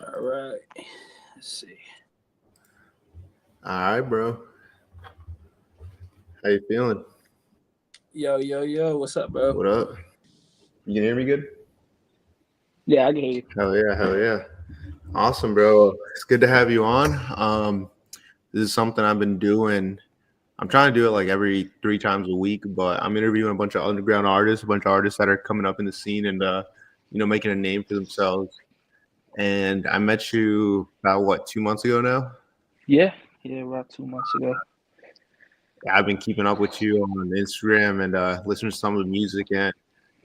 All right. Let's see. All right, bro. How you feeling? Yo, yo, yo. What's up, bro? What up? You can hear me good? Yeah, I can hear you. Hell yeah, hell yeah. Awesome, bro. It's good to have you on. This is something I've been doing. I'm trying to do it like every 3 times a week, but I'm interviewing a bunch of underground artists, a bunch of artists that are coming up in the scene and making a name for themselves. And I met you about what, 2 months ago now? Yeah, yeah, about 2 months ago. Yeah, I've been keeping up with you on Instagram and listening to some of the music, and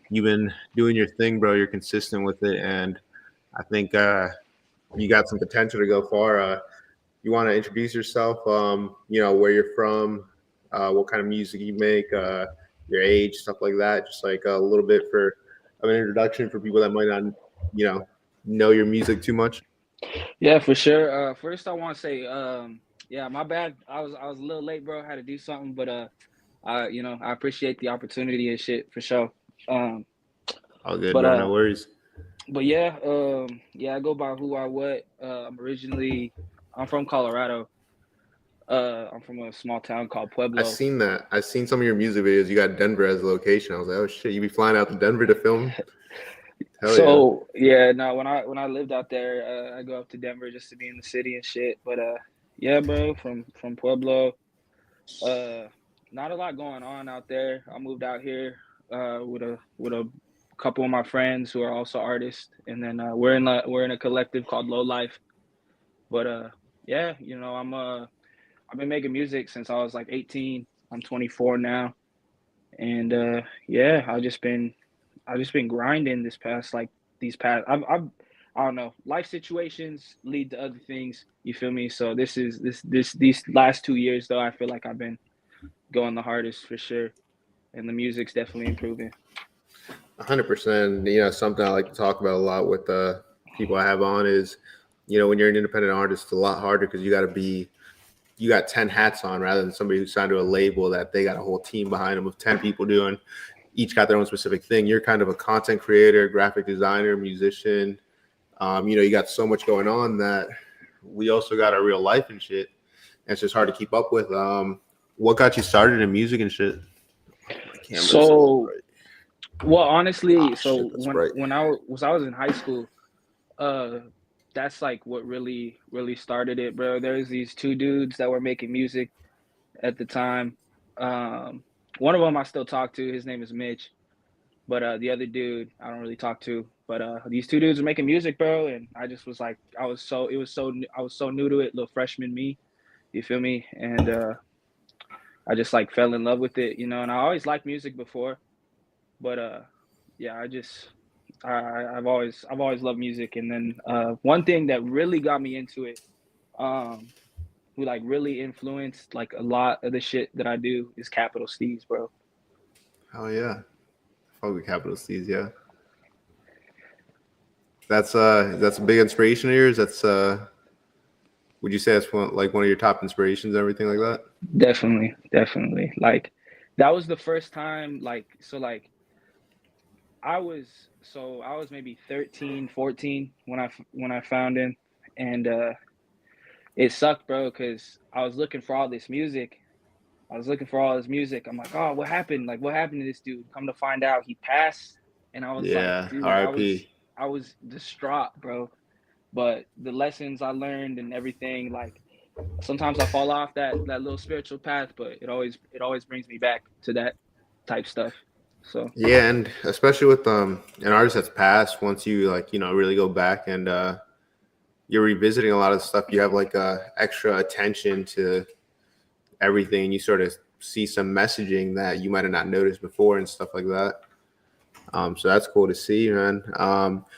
you've been doing your thing, bro. You're consistent with it, and I think you got some potential to go far. You want to introduce yourself? Where you're from, what kind of music you make, your age, stuff like that. Just like a little bit for of an introduction for people that might not, you know your music too much. Yeah, for sure. First, I want to say, yeah, my bad. I was a little late, bro. I had to do something, but I appreciate the opportunity and shit for sure. Um, All good, but bro. No worries. yeah, yeah, I go by who I what. I'm from Colorado. I'm from a small town called I Pueblo. seen that. I seen some of your music videos. You got Denver as a location. I was like, oh shit, you be flying out to Denver to film? Hell yeah. So yeah, no, when I lived out there, I go up to Denver just to be in the city and shit. But yeah, bro, from Pueblo. Uh, Not a lot going on out there. I moved out here with a couple of my friends who are also artists, and then we're in a collective called Low Life. But yeah, I've been making music since I was like 18. I'm 24 now, and yeah, I've just been grinding this past like these past I don't know. Life situations lead to other things. You feel me? So these last 2 years though, I feel like I've been going the hardest for sure, and the music's definitely improving. 100%. Something I like to talk about a lot with people I have on is, when you're an independent artist, it's a lot harder because you got 10 hats on rather than somebody who's signed to a label that they got a whole team behind them of 10 people doing each got their own specific thing. You're kind of a content creator, graphic designer, musician. You got so much going on that we also got our real life and shit. And it's just hard to keep up with. What got you started in music and shit? My camera's so So, bright. well, Ah, honestly, so shit, that's when bright. when I was in high school, uh, that's like what really started it, bro. There's these two dudes that were making music at the time. Um, One of them I still talk to. His name is Mitch. But the other dude, I don't really talk to. But these two dudes are making music, bro, and I just was like, I was so new to it, little freshman me. You feel me? And I just like fell in love with it, And I always liked music before, but yeah, I've always loved music. And then one thing that really got me into it, um, who like really influenced like a lot of the shit that I do is Capital Steez, bro. Hell yeah. Fuck with capital C's, yeah. That's a big inspiration of yours. That's would you say that's one of your top inspirations and everything like that? Definitely, definitely. Like that was the first time I was maybe 13, 14 when I found him, and it sucked, bro, cuz I was looking for all this music. I was looking for all his music. I'm like, "Oh, what happened? Like what happened to this dude?" Come to find out he passed, and I was like, Yeah. "Dude, I was R.I.P. I was distraught, bro." But the lessons I learned and everything, like sometimes I fall off that little spiritual path, but it always brings me back to that type stuff. So Yeah, and especially with an artist that's passed, once you really go back and you're revisiting a lot of stuff, you have like extra attention to everything. You sort of see some messaging that you might have not noticed before and stuff like that. So that's cool to see, man.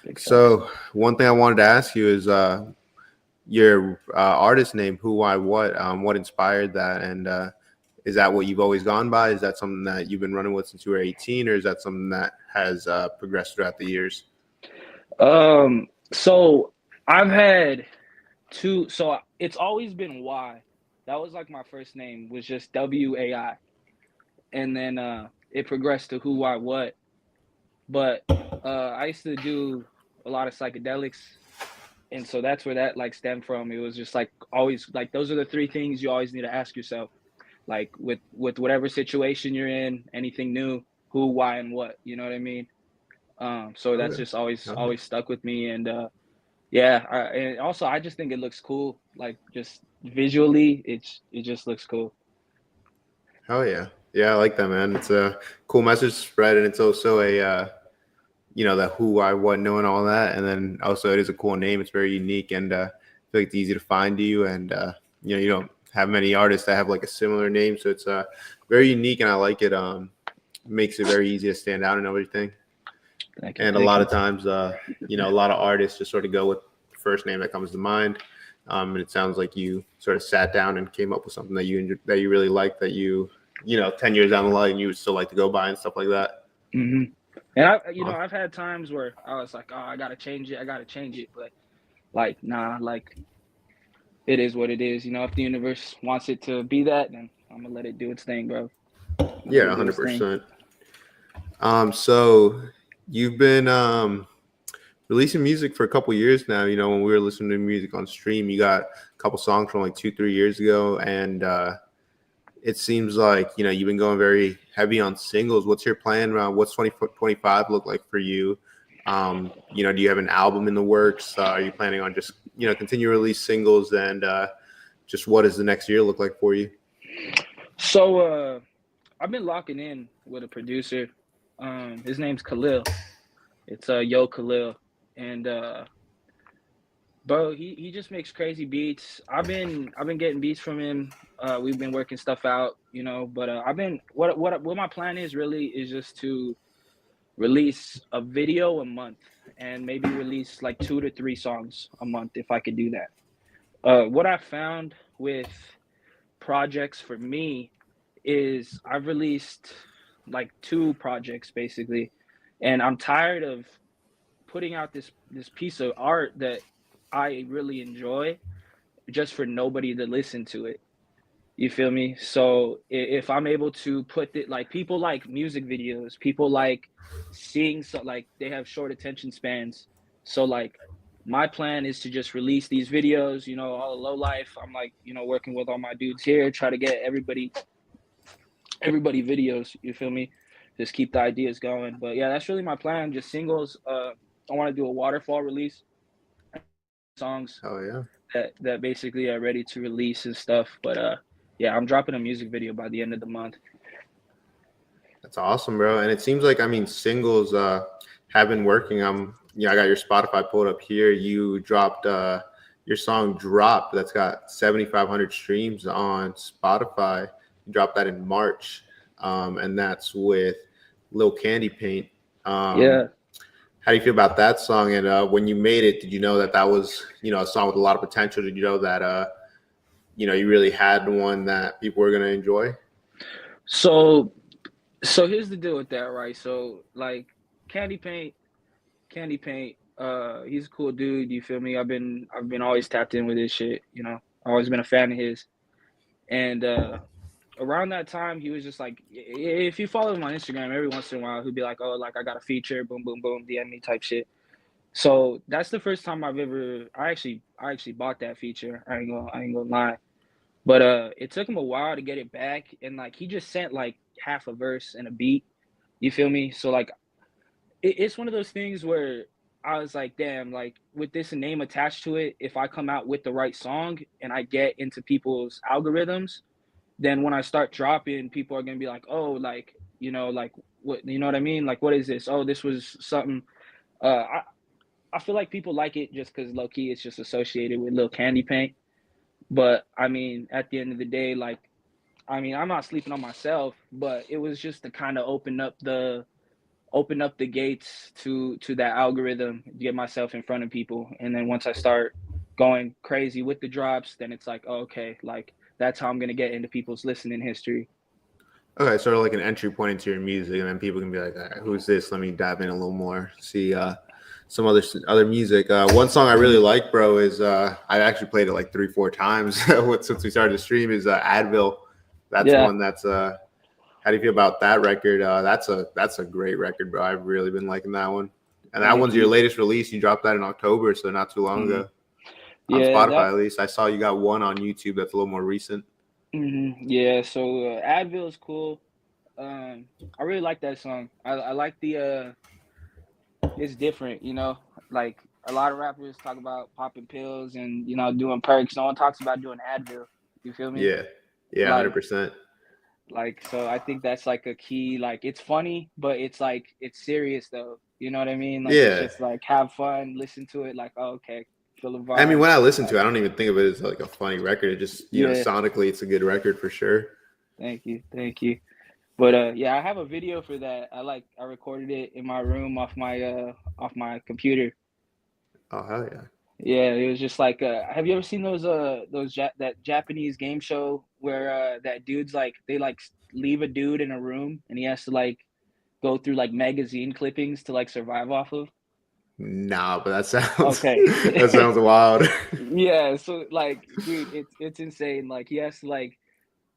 big facts. So one thing I wanted to ask you is your artist name, who, why, what? What inspired that, and is that what you've always gone by? Is that something that you've been running with since you were 18, or is that something that has progressed throughout the years? So I've had two. So it's always been Y. That was like my first name was just WAI, and then it progressed to who, why, what. But I used to do a lot of psychedelics, And so that's where that like stemmed from. It was just like always like those are the three things you always need to ask yourself. Like with whatever situation you're in, anything new, who, why, and what. You know what I mean? So that's Okay. just always Okay. always stuck with me. And yeah, and also I just think it looks cool. Like just visually, it just looks cool. Hell yeah. Yeah, I like that, man. It's a cool message to spread, and it's also a the who, why, what, knowing all that, and then also it is a cool name. It's very unique, and I feel like it's easy to find you, and you don't have many artists that have like a similar name, so it's very unique, and I like it. Makes it very easy to stand out and everything. Thank you, And a thank lot you. of times, a lot of artists just sort of go with the first name that comes to mind. And it sounds like you sort of sat down and came up with something that you really like, that 10 years down the line, you would still like to go by and stuff like that. Hmm. And Awesome. I've had times where I was like, oh, I gotta change it, but like, nah, like it is what it is. If the universe wants it to be that, then I'm gonna let it do its thing, bro. Let Yeah, it do its thing. 100%. So you've been releasing music for a couple years now. When we were listening to music on stream, you got a couple songs from like 2-3 years ago, and it seems like you've been going very heavy on singles. What's your plan? What's 2025 look like for you? Do you have an album in the works? Are you planning on just continue to release singles, and just what does the next year look like for you? So I've been locking in with a producer. His name's Khalil. It's Yo Khalil, and bro, he just makes crazy beats. I've been getting beats from him. We've been working stuff out, But I've been what my plan is really is just to release a video a month and maybe release like 2 to 3 songs a month if I could do that. What I found with projects for me is I've released like 2 projects basically, and I'm tired of putting out this piece of art that I really enjoy just for nobody to listen to it. You feel me? So if I'm able to put it, like, people like music videos, people like seeing, so like they have short attention spans. So like my plan is to just release these videos, all low life. I'm like, working with all my dudes here, try to get everybody videos, you feel me? Just keep the ideas going. But yeah, that's really my plan, just singles. I want to do a waterfall release, songs Oh yeah. that basically are ready to release and stuff. But yeah, I'm dropping a music video by the end of the month. That's awesome, bro. And it seems like, singles have been working. I got your Spotify pulled up here. You dropped your song "Drop" that's got 7,500 streams on Spotify. You dropped that in March, and that's with Lil Candy Paint. Yeah. How do you feel about that song? And when you made it, did you know that was a song with a lot of potential? Did you know that you really had one that people were gonna enjoy? So here's the deal with that, right? So like Candy Paint, he's a cool dude. You feel me? I've been always tapped in with his shit. Always been a fan of his. And around that time, he was just like, if you follow him on Instagram, every once in a while, he'll be like, oh, like I got a feature, boom, boom, boom, DM me type shit. So that's the first time I actually bought that feature. I ain't gonna lie. But it took him a while to get it back, and like he just sent like half a verse and a beat. You feel me? So like it's one of those things where I was like, damn, like with this name attached to it, if I come out with the right song and I get into people's algorithms, then when I start dropping, people are gonna be like, oh, like, like, what, you know what I mean? Like, what is this? Oh, this was something. I feel like people like it just because low key it's just associated with Lil Candy Paint. But I mean, at the end of the day, like, I mean, I'm not sleeping on myself, but it was just to kind of open up the gates to that algorithm, get myself in front of people, and then once I start going crazy with the drops, then it's like, oh, okay, like that's how I'm gonna get into people's listening history. Okay, sort of like an entry point into your music, and then people can be like, all right, "Who's this? Let me dive in a little more, see some other music." One song I really like, bro, is I actually played it like 3-4 times since we started the stream. Is Advil. That's Yeah, one that's How do you feel about that record? That's a great record, bro. I've really been liking that one, and that thank one's your you. latest release. You dropped that in October, so not too long Mhm. ago. on Yeah, Spotify that. at least. I saw you got one on YouTube that's a little more recent. Yeah, so Advil is cool. Um, I really like that song. I like the it's different, you know. Like a lot of rappers talk about popping pills and doing perks. No one talks about doing Advil. You feel me? Yeah, yeah, Like 100%. so I think that's like a key. Like it's funny, but it's like it's serious though. You know what I mean? Like it's Yeah. just like have fun, listen to it. Like oh, okay, feel the I mean, vibe. when I listen to Like it, I don't even think of it as like a funny record. It just, yeah, sonically, it's a good record for sure. thank you. But yeah, I have a video for that. I recorded it in my room off my computer. Oh, hell yeah. Yeah, it was just like have you ever seen that Japanese game show where that dude's like they like leave a dude in a room and he has to like go through like magazine clippings to like survive off of? Nah, but that sounds Okay. that sounds wild. Yeah, so like dude, it's insane. Like he has to like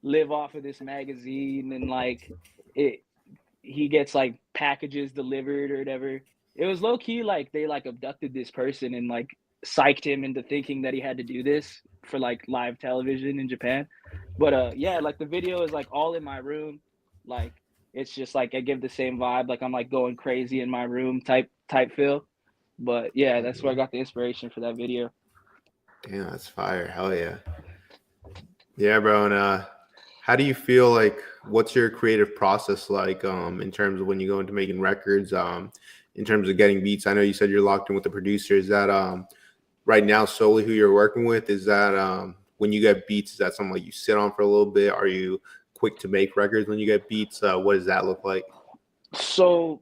live off of this magazine and like it he gets like packages delivered or whatever. It was low key like they like abducted this person and like psyched him into thinking that he had to do this for like live television in Japan. But yeah, like the video is like all in my room. Like it's just like I give the same vibe, like I'm like going crazy in my room type feel. But yeah, that's where I got the inspiration for that video. Damn, that's fire. Hell yeah. Yeah, bro. And how do you feel like what's your creative process like in terms of when you go into making records, in terms of getting beats? I know you said you're locked in with the producer. Is that right now solely who you're working with? Is that when you get beats, is that something like you sit on for a little bit? Are you quick to make records when you get beats? What does that look like? So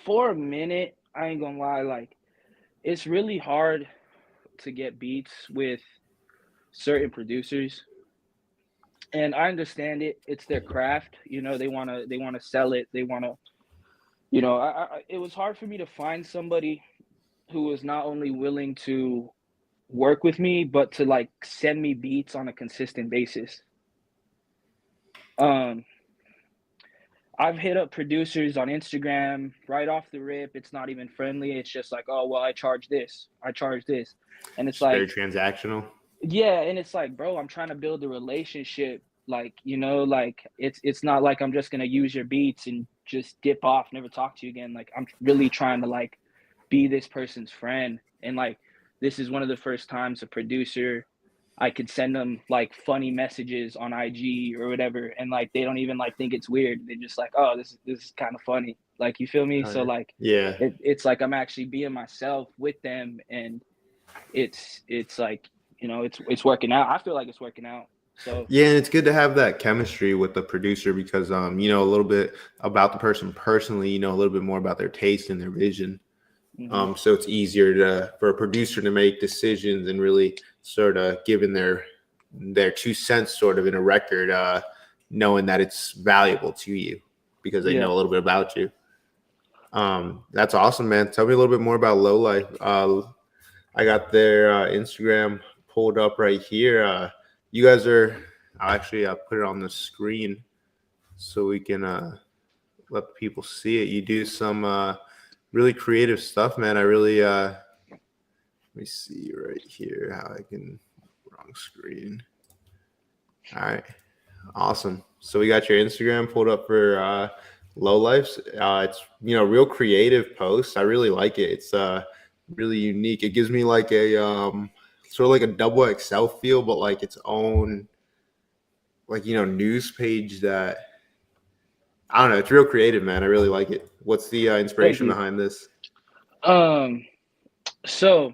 for a minute, I ain't gonna lie, like it's really hard to get beats with certain producers, and I understand it. It's their craft, they wanna sell it. They wanna, it was hard for me to find somebody who was not only willing to work with me, but to like send me beats on a consistent basis. Um, I've hit up producers on Instagram right off the rip. It's not even friendly. It's just like, oh well, I charge this, and it's Just very like, transactional. yeah, and it's like, bro, I'm trying to build a relationship. Like, like it's not like I'm just gonna use your beats and just dip off, never talk to you again. Like, I'm really trying to like be this person's friend, and like this is one of the first times a producer I could send them like funny messages on IG or whatever, and like they don't even like think it's weird. They're just like, oh, this is kind of funny. Like, you feel me? Oh, So yeah. like, Yeah. it's like I'm actually being myself with them, and it's like it's working out. I feel like it's working out. So Yeah, and it's good to have that chemistry with the producer because a little bit about the person personally, a little bit more about their taste and their vision. mhm. So it's easier for a producer to make decisions and really sort of giving their 2 cents sort of in a record, knowing that it's valuable to you because they Yeah. know a little bit about you. That's awesome, man. Tell me a little bit more about Low Life. I got their Instagram pulled up right here. You guys are, I'll actually put it on the screen so we can let the people see it. You do some really creative stuff, man. I really, let me see right here how I can, wrong screen. All right. Awesome. So we got your Instagram pulled up for Low Lifes. It's real creative posts. I really like it. It's really unique. It gives me like a sort of like a double XL feel, but like its own like news page that I don't know. It's real creative, man. I really like it. What's the Thank inspiration you. behind this? Um. So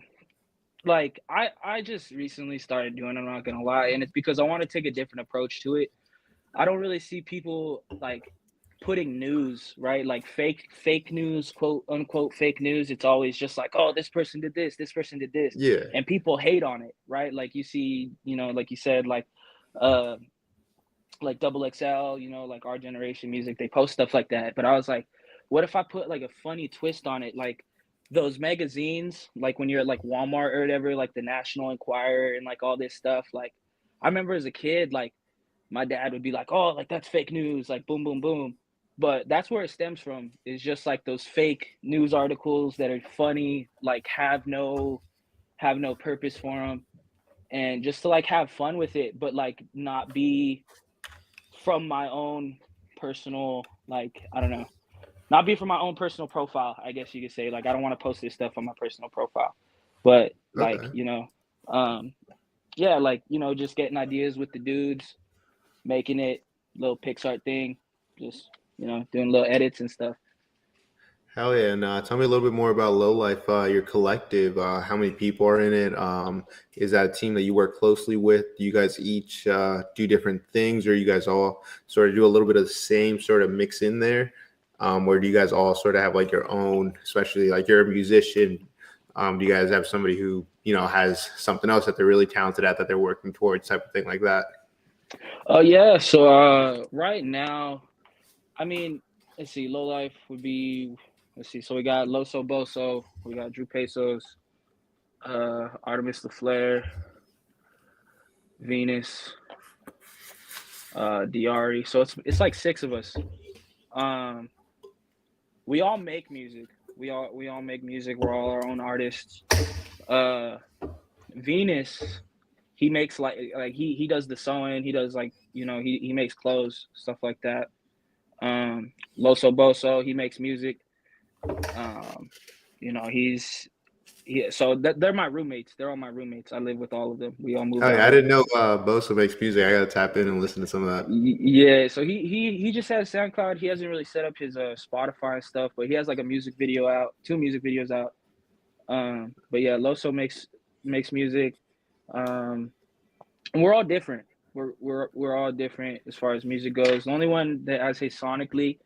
like I just recently started doing it, I'm not gonna lie, and it's because I want to take a different approach to it. I don't really see people like putting news, right? Like fake news, quote unquote fake news. It's always just like, oh, this person did this, Yeah. and people hate on it, right? Like you see, like you said, uh like double XL, like our generation music, they post stuff like that. But I was like, what if I put like a funny twist on it? Like those magazines, like when you're at like Walmart or whatever, like the National Enquirer and like all this stuff. Like I remember as a kid, like my dad would be like, oh, like that's fake news, like boom, boom, boom. But that's where it stems from, is just like those fake news articles that are funny, like have no have no purpose for them, and just to like have fun with it, but like not be from my own personal, like, I don't know, not be from my own personal profile, I guess you could say. Like, I don't want to post this stuff on my personal profile, but like, Okay. um, yeah, like, just getting ideas with the dudes, making it little Pixar thing, just, doing little edits and stuff. Hell yeah. And tell me a little bit more about Low Life, your collective. How many people are in it? Is that a team that you work closely with? Do you guys each do different things, or you guys all sort of do a little bit of the same sort of mix in there? Or do you guys all sort of have like your own, especially like you're a musician? Do you guys have somebody who, has something else that they're really talented at that they're working towards, type of thing like that? Oh yeah, so right now, I mean, let's see, low life would be, let's see, so we got Loso Boso, we got Drew Pesos, Artemis the Flare, Venus, Diari. So it's like six of us. Um, we all make music. We all make music. We're all our own artists. Uh, Venus, he makes like he does the sewing. He does like, he makes clothes, stuff like that. Loso Boso, he makes music. Um, he's so they're my roommates. They're all my roommates. I live with all of them. We all moved Oh out yeah, I here. didn't know Bosa makes music. I gotta tap in and listen to some of that. Yeah, so he just has SoundCloud. He hasn't really set up his Spotify and stuff, but he has like a music video out, two music videos out. But yeah, Loso makes music. Um, and we're all different. We're all different as far as music goes. The only one that I say sonically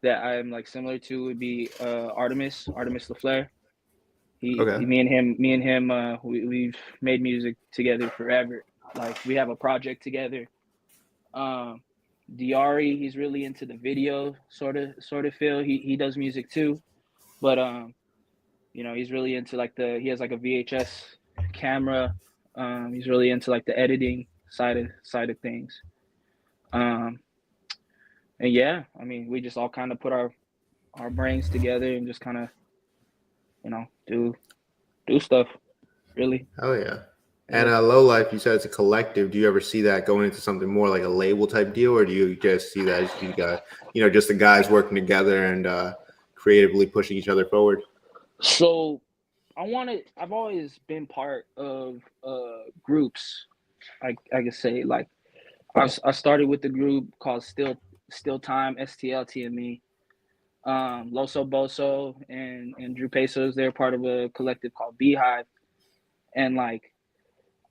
that I'm like similar to would be Artemis LaFleur. Okay. Me and him, we've made music together forever. Like, we have a project together. Um, Diari, he's really into the video sort of feel. He does music too, but he's really into like he has like a VHS camera. He's really into like the editing side of things. Um, and yeah, I mean, we just all kind of put our brains together and just kind of, do stuff. Really, Oh yeah. And yeah. Low Life, you said it's a collective. Do you ever see that going into something more like a label type deal, or do you just see that as you got, just the guys working together and creatively pushing each other forward? So I've always been part of groups. I could say, like, I started with the group called Still Time, STLT and me. Loso Boso and Drew Pesos, they're part of a collective called Beehive. And like,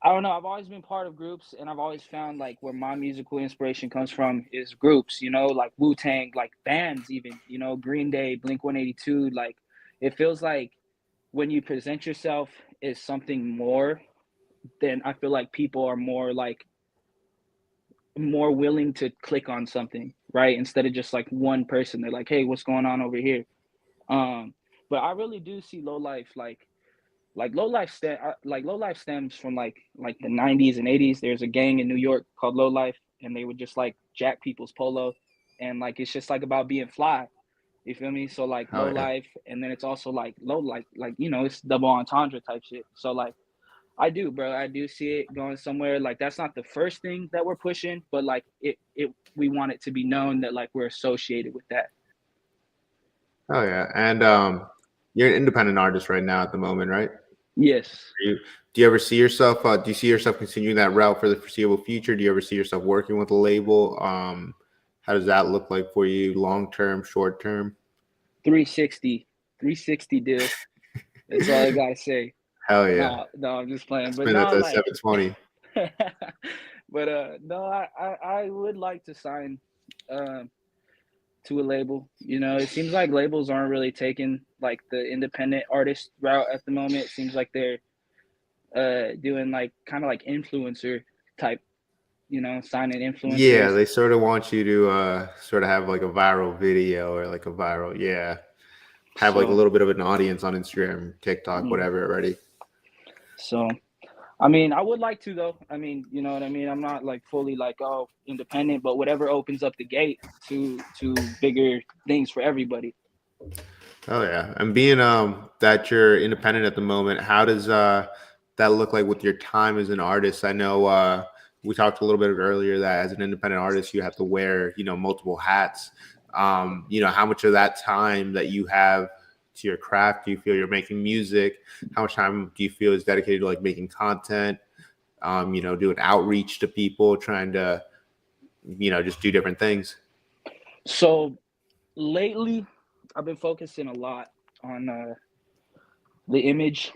I don't know, I've always been part of groups, and I've always found like where my musical inspiration comes from is groups, like Wu-Tang, like bands even, Green Day, Blink-182. Like, it feels like when you present yourself as something more, then I feel like people are more willing to click on something, right? Instead of just like one person. They're like, hey, what's going on over here? Um, but I really do see low life like low life stems from like the 90s and 80s. There's a gang in New York called Low Life, and they would just like jack people's polo, and like it's just like about being fly. You feel me? So like Oh low yeah. life, and then it's also like low, like it's double entendre type shit. So like I do, bro. I do see it going somewhere. Like, that's not the first thing that we're pushing, but like it we want it to be known that like we're associated with that. Oh yeah. And you're an independent artist right now at the moment, right? Yes. Do you ever see yourself? Do you see yourself continuing that route for the foreseeable future? Do you ever see yourself working with a label? How does that look like for you, long term, short term? 360 deal. That's all I gotta say. Hell yeah. No, I'm just playing. But Spend that no, to like, 720. but no, I would like to sign um to a label. It seems like labels aren't really taking like the independent artist route at the moment. It seems like they're doing like kind of like influencer type, signing Yeah, influencers. they sort of want you to sort of have like a viral video or like a viral, yeah, have like a So, little bit of an audience on Instagram, TikTok, mm, whatever already. so I mean, I would like to though. I mean, you know what I mean. I'm not like fully like, oh, independent, but whatever opens up the gate to bigger things for everybody. Oh yeah, and being that you're independent at the moment, how does that look like with your time as an artist? I know we talked a little bit earlier that as an independent artist, you have to wear, multiple hats. How much of that time that you have to your craft do you feel you're making music? How much time do you feel is dedicated to like making content? Doing outreach to people, trying to, just do different things. So lately, I've been focusing a lot on the image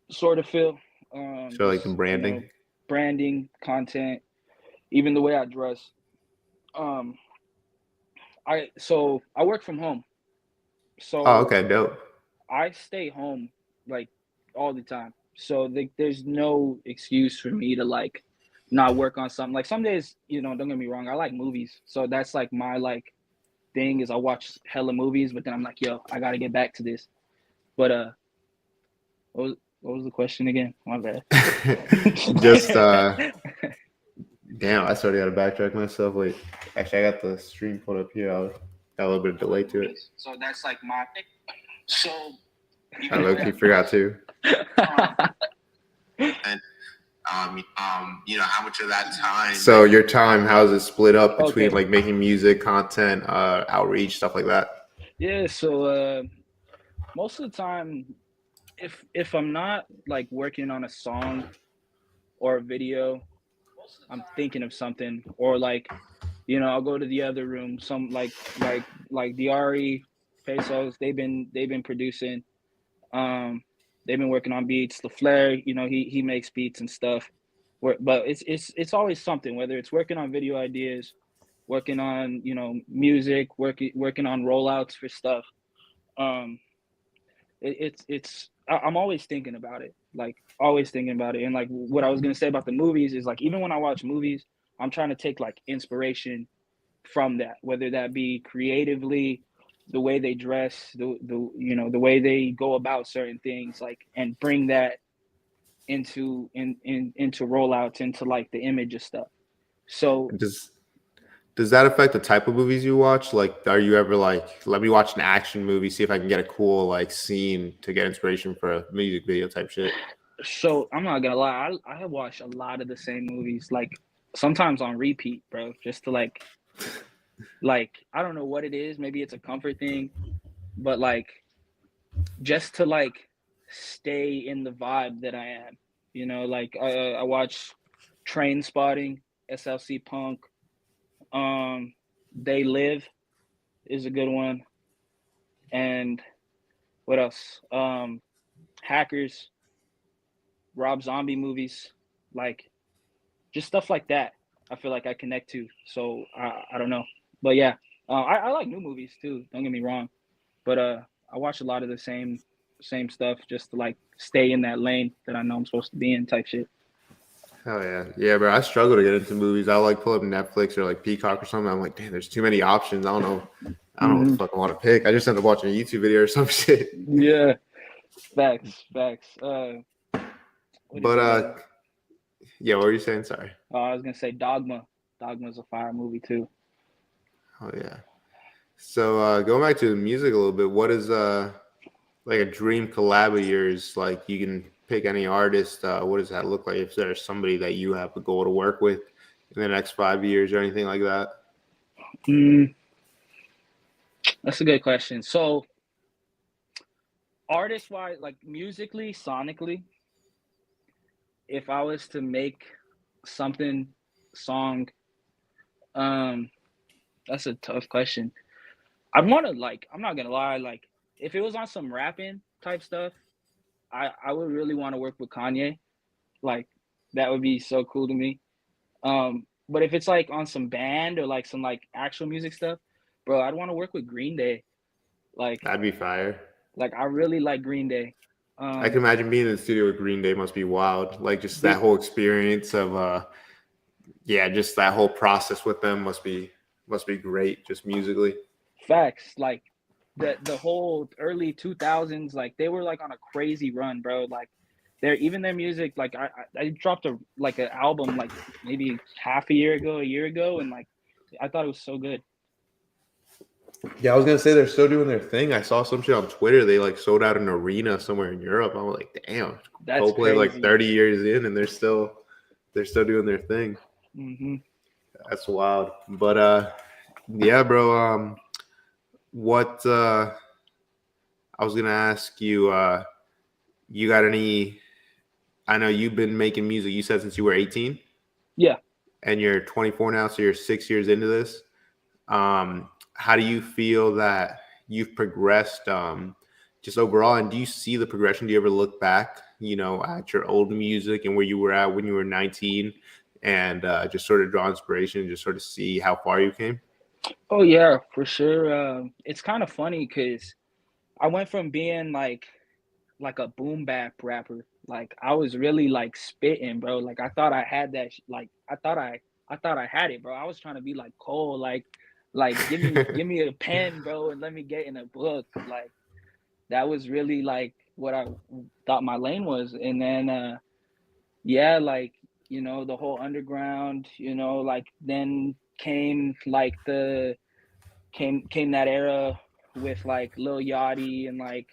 sort of feel. So like in branding. Branding, content, even the way I dress. Um, I work from home, Oh, so okay, dope. I stay home like all the time. So there's no excuse for me to like not work on something. Like some days, don't get me wrong, I like movies, so that's like my like thing is I watch hella movies, but then I'm like, yo, I gotta get back to this. But what was the question again? My bad. Just damn, I sort of got to backtrack myself. Wait, actually, I got the stream pulled up here. I got a little bit of delay to it. So that's like my thing. So I low-key forgot to. And how much of that time? So your time, how is it split up between like making music, content, outreach, stuff like that? Yeah, so most of the time, if I'm not like working on a song or a video, I'm thinking of something, or like, I'll go to the other room. Some like Diari, Pesos, they've been producing. They've been working on beats. LaFleur, he makes beats and stuff. But it's always something, whether it's working on video ideas, working on music, working on rollouts for stuff. Um, I'm always thinking about it, like always thinking about it. And like what I was gonna say about the movies is like even when I watch movies, I'm trying to take like inspiration from that, whether that be creatively, the way they dress, the way they go about certain things, like, and bring that into rollouts, into like the image of stuff. So does that affect the type of movies you watch? Like, are you ever like, let me watch an action movie, see if I can get a cool like scene to get inspiration for a music video type shit? so I'm not gonna lie, I have watched a lot of the same movies, like sometimes on repeat, bro, just to like I don't know what it is, maybe it's a comfort thing, but like just to like stay in the vibe that I am. Like I watch Train Spotting, SLC Punk, They Live is a good one, and what else? Hackers, Rob Zombie movies, like just stuff like that. I feel like I connect to. So I don't know, but yeah, I like new movies too. Don't get me wrong, but I watch a lot of the same stuff just to like stay in that lane that I know I'm supposed to be in, type shit. Hell yeah. Yeah, bro. I struggle to get into movies. I like pull up Netflix or like Peacock or something. I'm like, damn, there's too many options. I don't know. I don't know what the fuck I want to pick. I just end up watching a YouTube video or some shit. Yeah. Facts. But yeah, what were you saying? Sorry. I was gonna say Dogma. Dogma's a fire movie too. Oh yeah. So going back to the music a little bit, what is like a dream collab of yours? Like you can pick any artist. What does that look like? If there's somebody that you have a goal to work with in the next 5 years or anything like that? That's a good question. So artist wise, like musically, sonically, if I was to make something song, that's a tough question. I'd want to like, I'm not gonna lie, like if it was on some rapping type stuff, I would really want to work with Kanye. Like that would be so cool to me. But if it's like on some band or like some like actual music stuff, bro, I'd want to work with Green Day. Like That'd be fire. like I really like Green Day. I can imagine being in the studio with Green Day must be wild. Like just that whole experience of yeah, just that whole process with them must be great, just musically. Facts. Like the whole early 2000s, like they were like on a crazy run, bro. Like their music, like I dropped an album like maybe half a year ago, and like I thought it was so good. Yeah, I was gonna say they're still doing their thing. I saw some shit on Twitter. They like sold out an arena somewhere in Europe. I'm like, damn, That's Coldplay like crazy. 30 years in, and they're still doing their thing. Hmm. That's wild. But yeah, bro. What I was gonna ask you, you got any? I know you've been making music. You said since you were 18, Yeah. and you're 24 now, so you're 6 years into this. How do you feel that you've progressed, just overall? And do you see the progression? Do you ever look back, at your old music and where you were at when you were 19, and just sort of draw inspiration and just sort of see how far you came? Oh yeah, for sure. It's kind of funny because I went from being like a boom bap rapper. Like I was really like spitting, bro. Like I thought I had that. Like I thought I had it, bro. I was trying to be like Cole. Like give me a pen, bro, and let me get in a book. Like that was really like what I thought my lane was. And then yeah, like the whole underground. Like then came that era with like Lil Yachty and like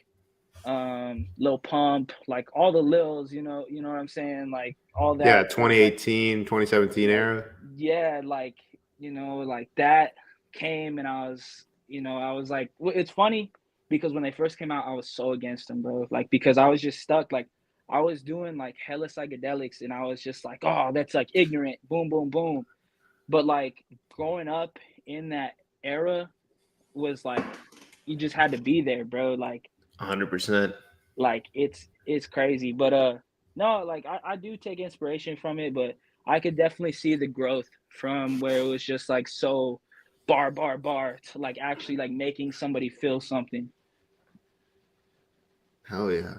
Lil Pump, like all the Lils, what I'm saying, like all Yeah, that, like 2018, 2017 like era. yeah, like like that came, and I was like, it's funny because when they first came out, I was so against them, bro. Like because I was just stuck, like I was doing like hella psychedelics, and I was just like, oh, that's like ignorant, boom, boom, boom. But like growing up in that era was like you just had to be there, bro. 100%. Like it's crazy. But no, like I do take inspiration from it, but I could definitely see the growth from where it was just like so bar to like actually like making somebody feel something. Hell yeah.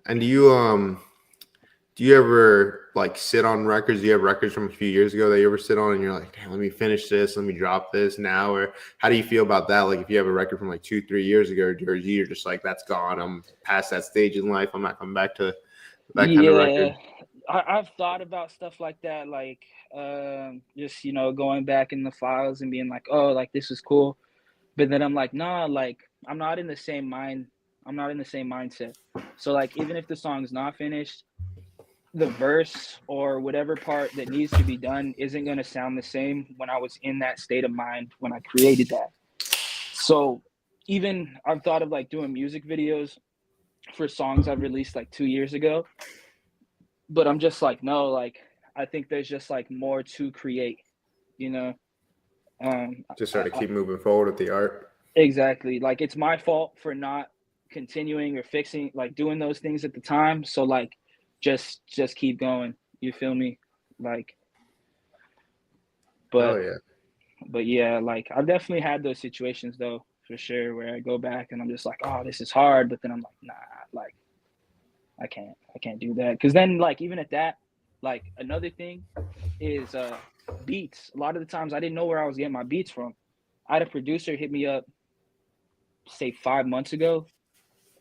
And do you ever like sit on records? Do you have records from a few years ago that you ever sit on and you're like, damn, let me finish this, let me drop this now? Or how do you feel about that? Like if you have a record from like 2, 3 years ago, or you're just like, that's gone. I'm past that stage in life. I'm not coming back to that kind of record. Yeah, I've thought about stuff like that, like just going back in the files and being like, oh, like this is cool. But then I'm like, nah, like I'm not in the same mind. I'm not in the same mindset. So like even if the song's not finished, the verse or whatever part that needs to be done isn't going to sound the same when I was in that state of mind when I created that. So even I've thought of like doing music videos for songs I've released like 2 years ago, but I'm just like, no, like I think there's just like more to create, you know. Um, Just sort of keep moving forward with the art. exactly. Like it's my fault for not continuing or fixing like doing those things at the time. So like just keep going. You feel me? Like Hell but yeah. but yeah, like I've definitely had those situations though, for sure, where I go back and I'm just like, oh, this is hard, but then I'm like, nah, like I can't do that. Cause then like even at that, like another thing is beats. A lot of the times I didn't know where I was getting my beats from. I had a producer hit me up say 5 months ago,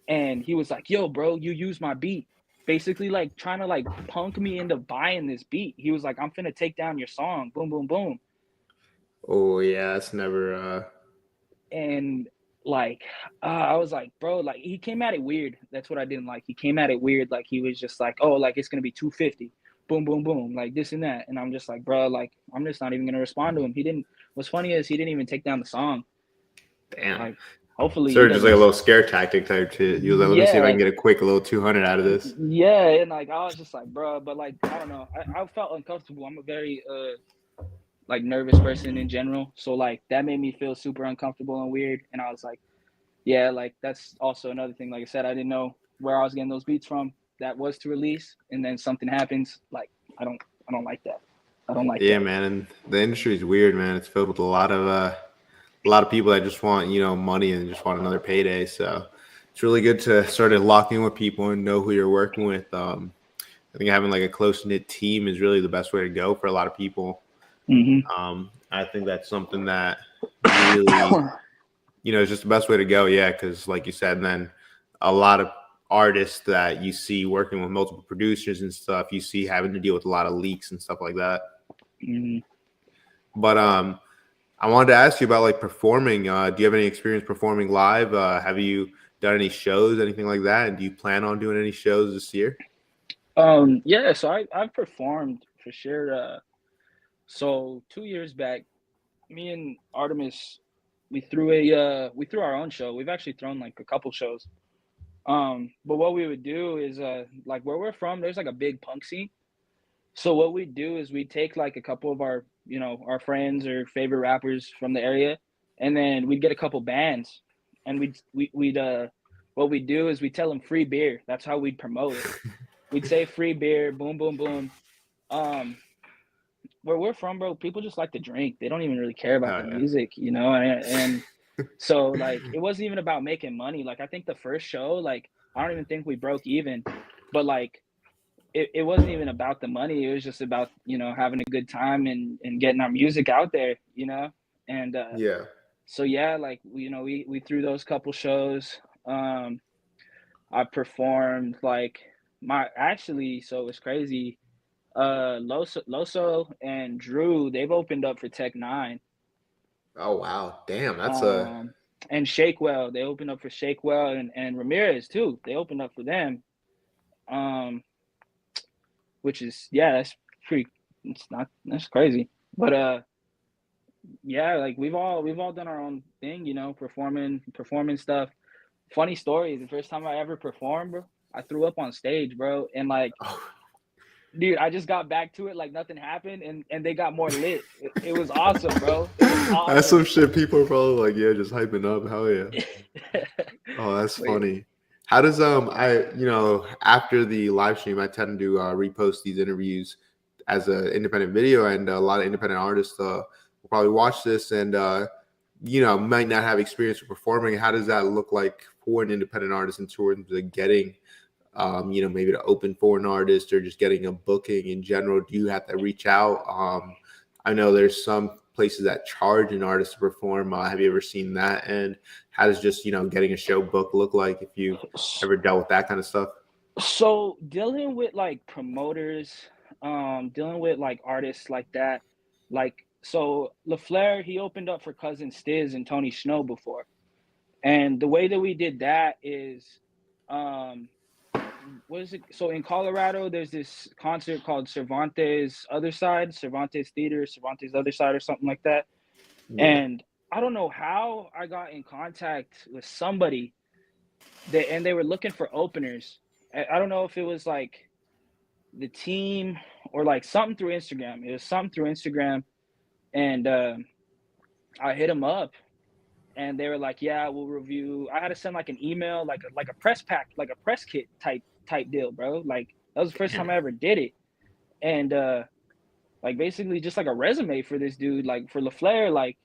and he was like, yo, bro, you use my beat. Basically like trying to like punk me into buying this beat. He was like, I'm finna take down your song, boom, boom, boom. Oh yeah, it's never And like I was like, bro, like he came at it weird. That's what I didn't like. He came at it weird. Like he was just like, oh, like it's gonna be 250, boom, boom, boom, like this and that. And I'm just like, bro, like I'm just not even gonna respond to him. He didn't. What's funny is he didn't even take down the song. damn. Like hopefully he Sort of just like a doesn't. little scare tactic type shit. You was like, let me see if I can Yeah, get a quick little 200 out of this. yeah, and like I was just like, bro, but like I don't know. I felt uncomfortable. I'm a very like nervous person in general, so like that made me feel super uncomfortable and weird. And I was like, yeah, like that's also another thing. Like I said, I didn't know where I was getting those beats from. That was to release, and then something happens. Like I don't like that. I don't like Yeah, that. man, and the industry is weird, man. It's filled with a lot of people that just want money and just want another payday. So it's really good to sort of lock in with people and know who you're working with. I think having like a close knit team is really the best way to go for a lot of people. Hmm. I think that's something that really is just the best way to go. Yeah, because like you said, then a lot of artists that you see working with multiple producers and stuff, you see having to deal with a lot of leaks and stuff like that. Hmm. But I wanted to ask you about like performing. Do you have any experience performing live? Have you done any shows, anything like that? And do you plan on doing any shows this year? Yeah, so I've performed for sure. So 2 years back, me and Artemis, we threw our own show. We've actually thrown like a couple shows. But what we would do is like where we're from, there's like a big punk scene. So what we do is we take like a couple of our, our friends or favorite rappers from the area, and then we'd get a couple bands, and we'd what we'd do is we tell them free beer. That's how we'd promote it. We'd say free beer, boom, boom, boom. Um, where we're from, bro, people just like to drink. They don't even really care about the Oh music, and so like it wasn't even about making money. Like I think the first show, like I don't even think we broke even, but like it wasn't even about the money. It was just about, having a good time and getting our music out there. And yeah. so yeah, like we threw those couple shows. I performed like my actually, so it's crazy. Loso and Drew, they've opened up for Tech Nine. Oh wow, damn, that's a Um, and Shakewell, they opened up for Shakewell and Ramirez too. They opened up for them. Um, which is yeah, that's pretty. It's not that's crazy, but yeah, like we've all done our own thing, performing stuff. Funny story, the first time I ever performed, bro, I threw up on stage, bro, and like, oh, dude, I just got back to it like nothing happened, and they got more lit. It was awesome, bro. It was that's some awesome. shit. People are probably like, yeah, just hyping up. Hell yeah. Oh, that's Wait, funny. How does I after the live stream I tend to repost these interviews as an independent video, and a lot of independent artists will probably watch this and might not have experience with performing. How does that look like for an independent artist in terms of getting maybe to open for an artist or just getting a booking in general? Do you have to reach out? I know there's some places that charge an artist to perform. Have you ever seen that? And how does just, getting a show book look like if you've ever dealt with that kind of stuff? so dealing with like promoters, dealing with like artists like that, like so LaFleur, he opened up for Cousin Stiz and Tony Snow before. And the way that we did that is, um, what is it? So in Colorado, there's this concert called Cervantes Theater, Cervantes Other Side, or something like that. Yeah. And I don't know how I got in contact with somebody and they were looking for openers. I don't know if it was like the team or like something through Instagram. It was something through Instagram, and I hit them up, and they were like, "Yeah, we'll review." I had to send like an email, like a press pack, like a press kit type deal, bro. Like that was the first time Damn. I ever did it, and like basically just like a resume for this dude, like for LaFleur, like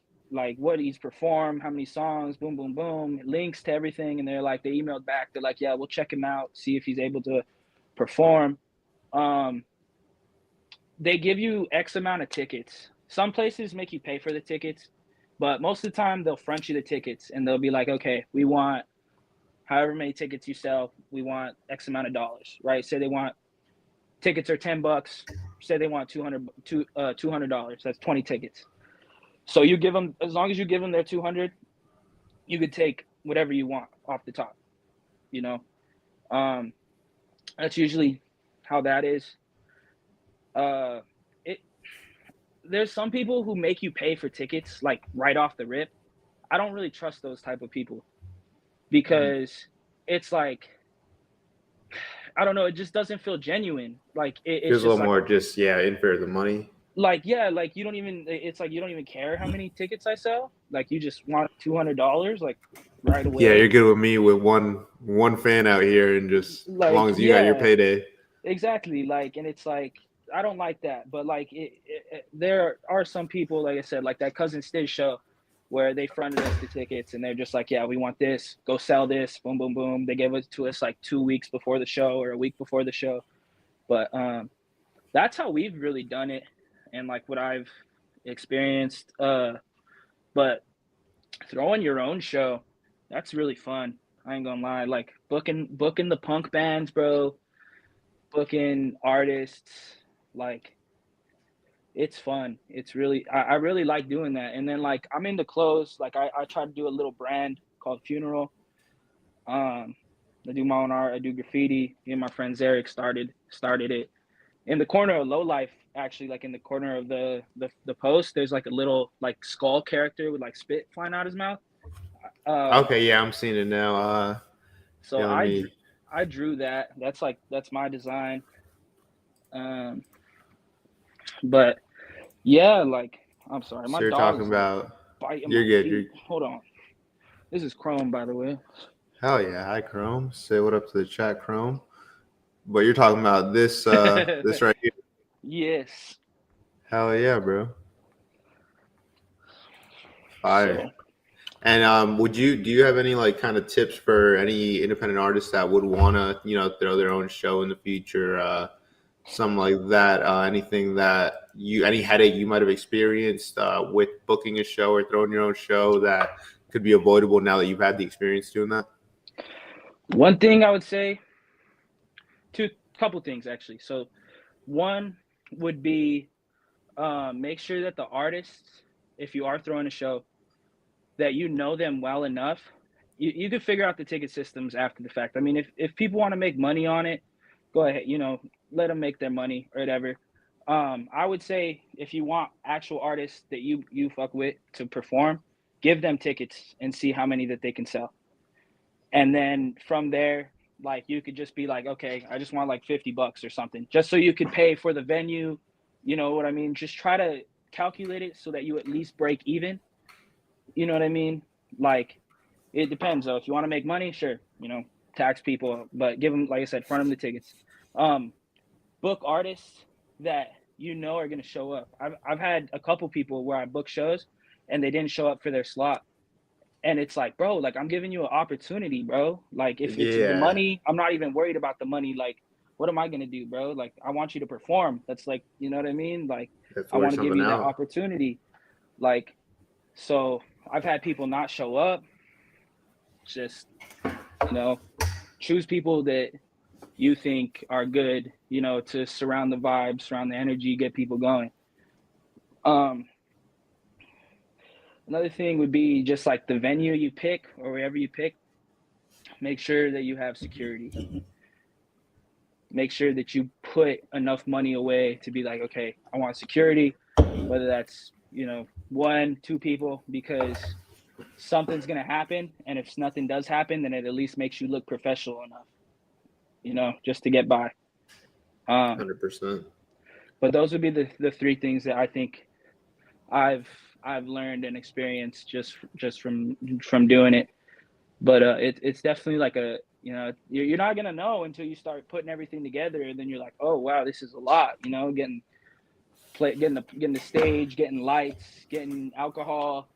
what he's performed, how many songs, boom, boom, boom, links to everything, and they emailed back. They're like, "Yeah, we'll check him out, see if he's able to perform." Um, they give you X amount of tickets. Some places make you pay for the tickets, but most of the time they'll front you the tickets and they'll be like, okay, we want however many tickets you sell, we want X amount of dollars, right? Say they want tickets are $10. Say they want $200. That's 20 tickets. So you give them, as long as you give them their 200, you could take whatever you want off the top. You know, um, that's usually how that is. Uh, it there's some people who make you pay for tickets like right off the rip. I don't really trust those type of people because it's like I don't know, it just doesn't feel genuine. Like it's Feels a just little like more just, yeah, in for the money. yeah, like you don't even it's like you don't even care how many tickets I sell. Like you just want $200 like right Yeah, you're away. good with me with one fan out here, and just as Like long as you got your yeah, payday. exactly. Like and it's like I don't like that, but like there are some people, like I said, like that Cousin Stiz show where they fronted us the tickets and they're just like, yeah, we want this, go sell this, boom, boom, boom. They gave it to us like 2 weeks before the show or a week before the show. But that's how we've really done it and like what I've experienced. But throwing your own show, that's really fun. I ain't gonna lie. Like booking the punk bands, bro, booking artists, like it's fun. It's really I really like doing that. And then like I'm into clothes. Like I try to do a little brand called Funeral. Um, I do my own art. I do graffiti. Me and my friend Zarek started it in the corner of Low Life. Actually, like in the corner of the post, there's like a little like skull character with like spit flying out his mouth. Um, Okay, yeah, I'm seeing it now. so Yeah, let me. I drew that. That's my design. Um, but yeah, like I'm sorry, my So you're talking dog's like about. biting You're my good. feet. Hold on. This is Chrome, by the way. Hell yeah, hi Chrome. Say what up to the chat, Chrome. But you're talking about this this right here. Yes. Hell yeah, bro. Fire. So And would you do you have any like kind of tips for any independent artists that would want to throw their own show in the future, something like that? Anything that you any headache you might have experienced with booking a show or throwing your own show that could be avoidable now that you've had the experience doing that? one thing I would say, two couple things actually. So one would be make sure that the artists, if you are throwing a show, that you know them well enough. You could figure out the ticket systems after the fact. I mean, if people want to make money on it, go ahead. Let them make their money or whatever. I would say if you want actual artists that you fuck with to perform, give them tickets and see how many that they can sell. And then from there, like you could just be like, okay, I just want like $50 or something, just so you could pay for the venue. You know what I mean? Just try to calculate it so that you at least break even. You know what I mean? Like it depends though. If you want to make money, sure, tax people, but give them, like I said, front them the tickets. Um, Book artists that are going to show up. I've had a couple people where I book shows and they didn't show up for their slot, and it's like, bro, like I'm giving you an opportunity, bro. Like if it's the Yeah, money, I'm not even worried about the money. Like, what am I gonna do, bro? Like I want you to perform. That's like, you know what I mean? Like let's I work want to give something you that out. opportunity. Like so, I've had people not show up. Just you know, choose people that you think are good. To surround the vibe, surround the energy, get people going. Um, Another thing would be just like the venue you pick or wherever you pick. Make sure that you have security. Make sure that you put enough money away to be like, okay, I want security, whether that's, one, two people, because something's going to happen. And if nothing does happen, then it at least makes you look professional enough, just to get by. Um, 100%. but those would be the three things that I think I've I've learned and experienced just from doing it. But it's definitely like you're not gonna know until you start putting everything together, and then you're like, oh wow, this is a lot. Getting the stage, getting lights, getting alcohol.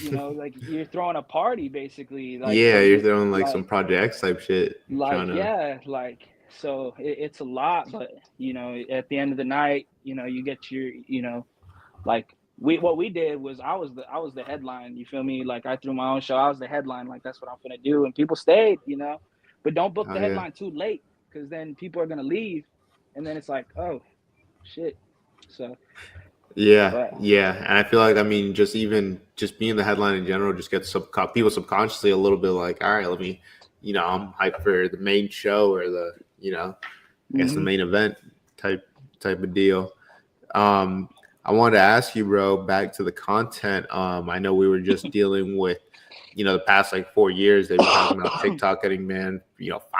Like you're throwing a party basically, like Yeah, from you're throwing like some like Project X type shit, trying to. yeah, like so it's a lot. But at the end of the night, you get your like what we did was I was the headline. You feel me? Like I threw my own show. I was the headline. Like that's what I'm gonna do, and people stayed. But don't book Oh the yeah. headline too late because then people are gonna leave, and then it's like, oh shit. So, Yeah, but yeah, and I feel like just even just being the headline in general just gets people subconsciously a little bit like, all right, let me, I'm hyped for the main show or the, I guess the hmm main event type type of deal. Um, I wanted to ask you, bro, back to the content. I know we were just dealing with, the past like 4 years they've been talking about TikTok getting banned,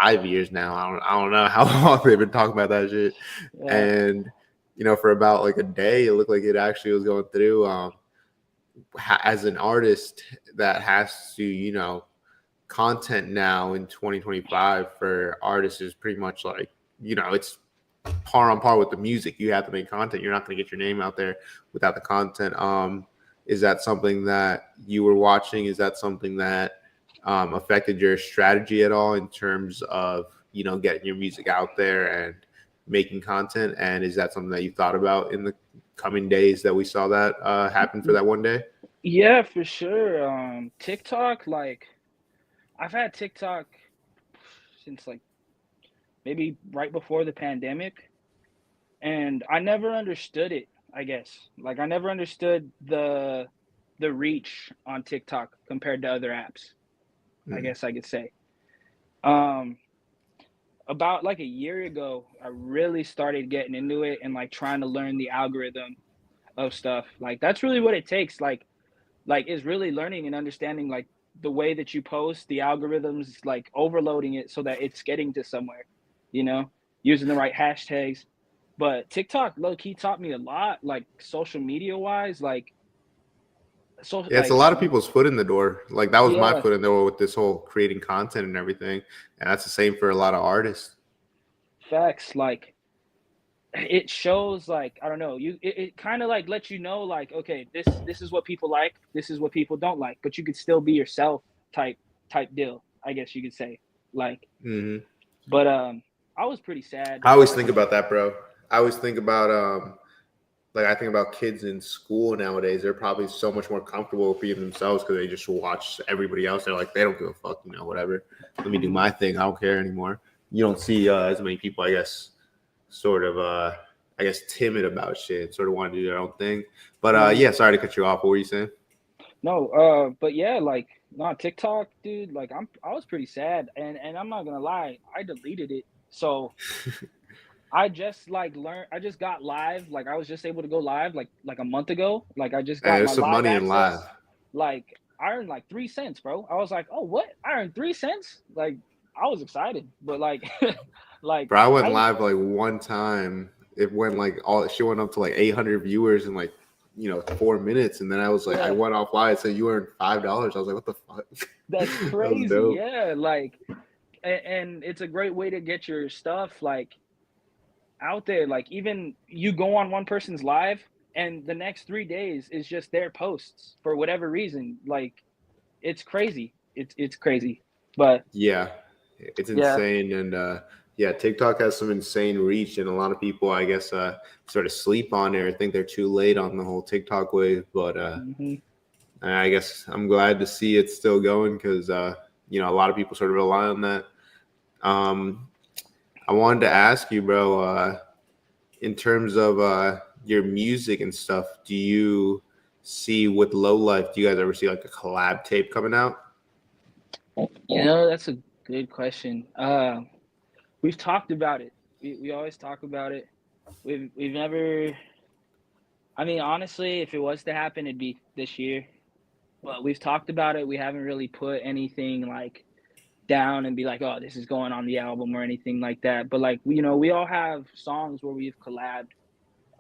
5 years now. I don't know how long they've been talking about that shit, yeah, and for about like a day, it looked like it actually was going through. As an artist that has to, content now in 2025 for artists is pretty much like, it's par on par with the music. You have to make content. You're not going to get your name out there without the content. Is that something that you were watching? Is that something that affected your strategy at all in terms of, getting your music out there and making content? And is that something that you thought about in the coming days that we saw that happen for that one day? yeah, for sure. TikTok, like I've had TikTok since like maybe right before the pandemic, and I never understood it. I guess. Like I never understood the reach on TikTok compared to other apps. I Mm. guess I could say. Um, about like a year ago, I really started getting into it and like trying to learn the algorithm of stuff. Like that's really what it takes. Like is really learning and understanding like the way that you post, the algorithms, like overloading it so that it's getting to somewhere, you know, using the right hashtags. But TikTok low key taught me a lot, like social media wise, Yeah, it's a like lot of people's foot in the door. Like that was my yeah, foot in the door with this whole creating content and everything. And that's the same for a lot of artists. facts. Like it shows like I don't know, it kind of like lets you know like okay, this is what people like, this is what people don't like, but you could still be yourself type deal, I guess you could say. Like Hmm. but I was pretty sad. I always Like think about that, bro. I always think about like I think about kids in school nowadays. They're probably so much more comfortable being themselves because they just watch everybody else. They're like, they don't give a fuck, whatever. Let me do mhm, my thing. I don't care anymore. You don't see as many people, I guess, sort of, I guess, timid about shit, sort of want to do their own thing. But mhm. yeah, sorry to cut you off. What were you saying? No, but yeah, like no TikTok, dude. Like I was pretty sad, and I'm not gonna lie, I deleted it. So I just like learned. I just got live. Like I was just able to go live like a month ago. Like I just Hey, got my there's some live money in live. access. Like I earned like 3 cents, bro. I was like, oh what? I earned 3 cents. Like I was excited, but like like Bro, I went I live like one time. It went like all she went up to like 800 viewers in like 4 minutes, and then I was like, I yeah, went off live. It said you earned $5. I was like, what the fuck? that's That was crazy. dope. Yeah, like and it's a great way to get your stuff like out there. Like even you go on one person's live and the next 3 days is just their posts for whatever reason. Like it's crazy. It's crazy. But Yeah, it's yeah. insane, and yeah, TikTok has some insane reach, and a lot of people, I guess, sort of sleep on it or think they're too late on the whole TikTok wave. But Hmm. I guess I'm glad to see it still going because a lot of people sort of rely on that. Um, I wanted to ask you, bro, in terms of your music and stuff, do you see with Low Life? Do you guys ever see like a collab tape coming out? You know, that's a good question. We've talked about it. We always talk about it. We've never. I mean, honestly, if it was to happen, it'd be this year. But we've talked about it. We haven't really put anything like down and be like, oh, this is going on the album or anything like that. But like, we all have songs where we've collabed,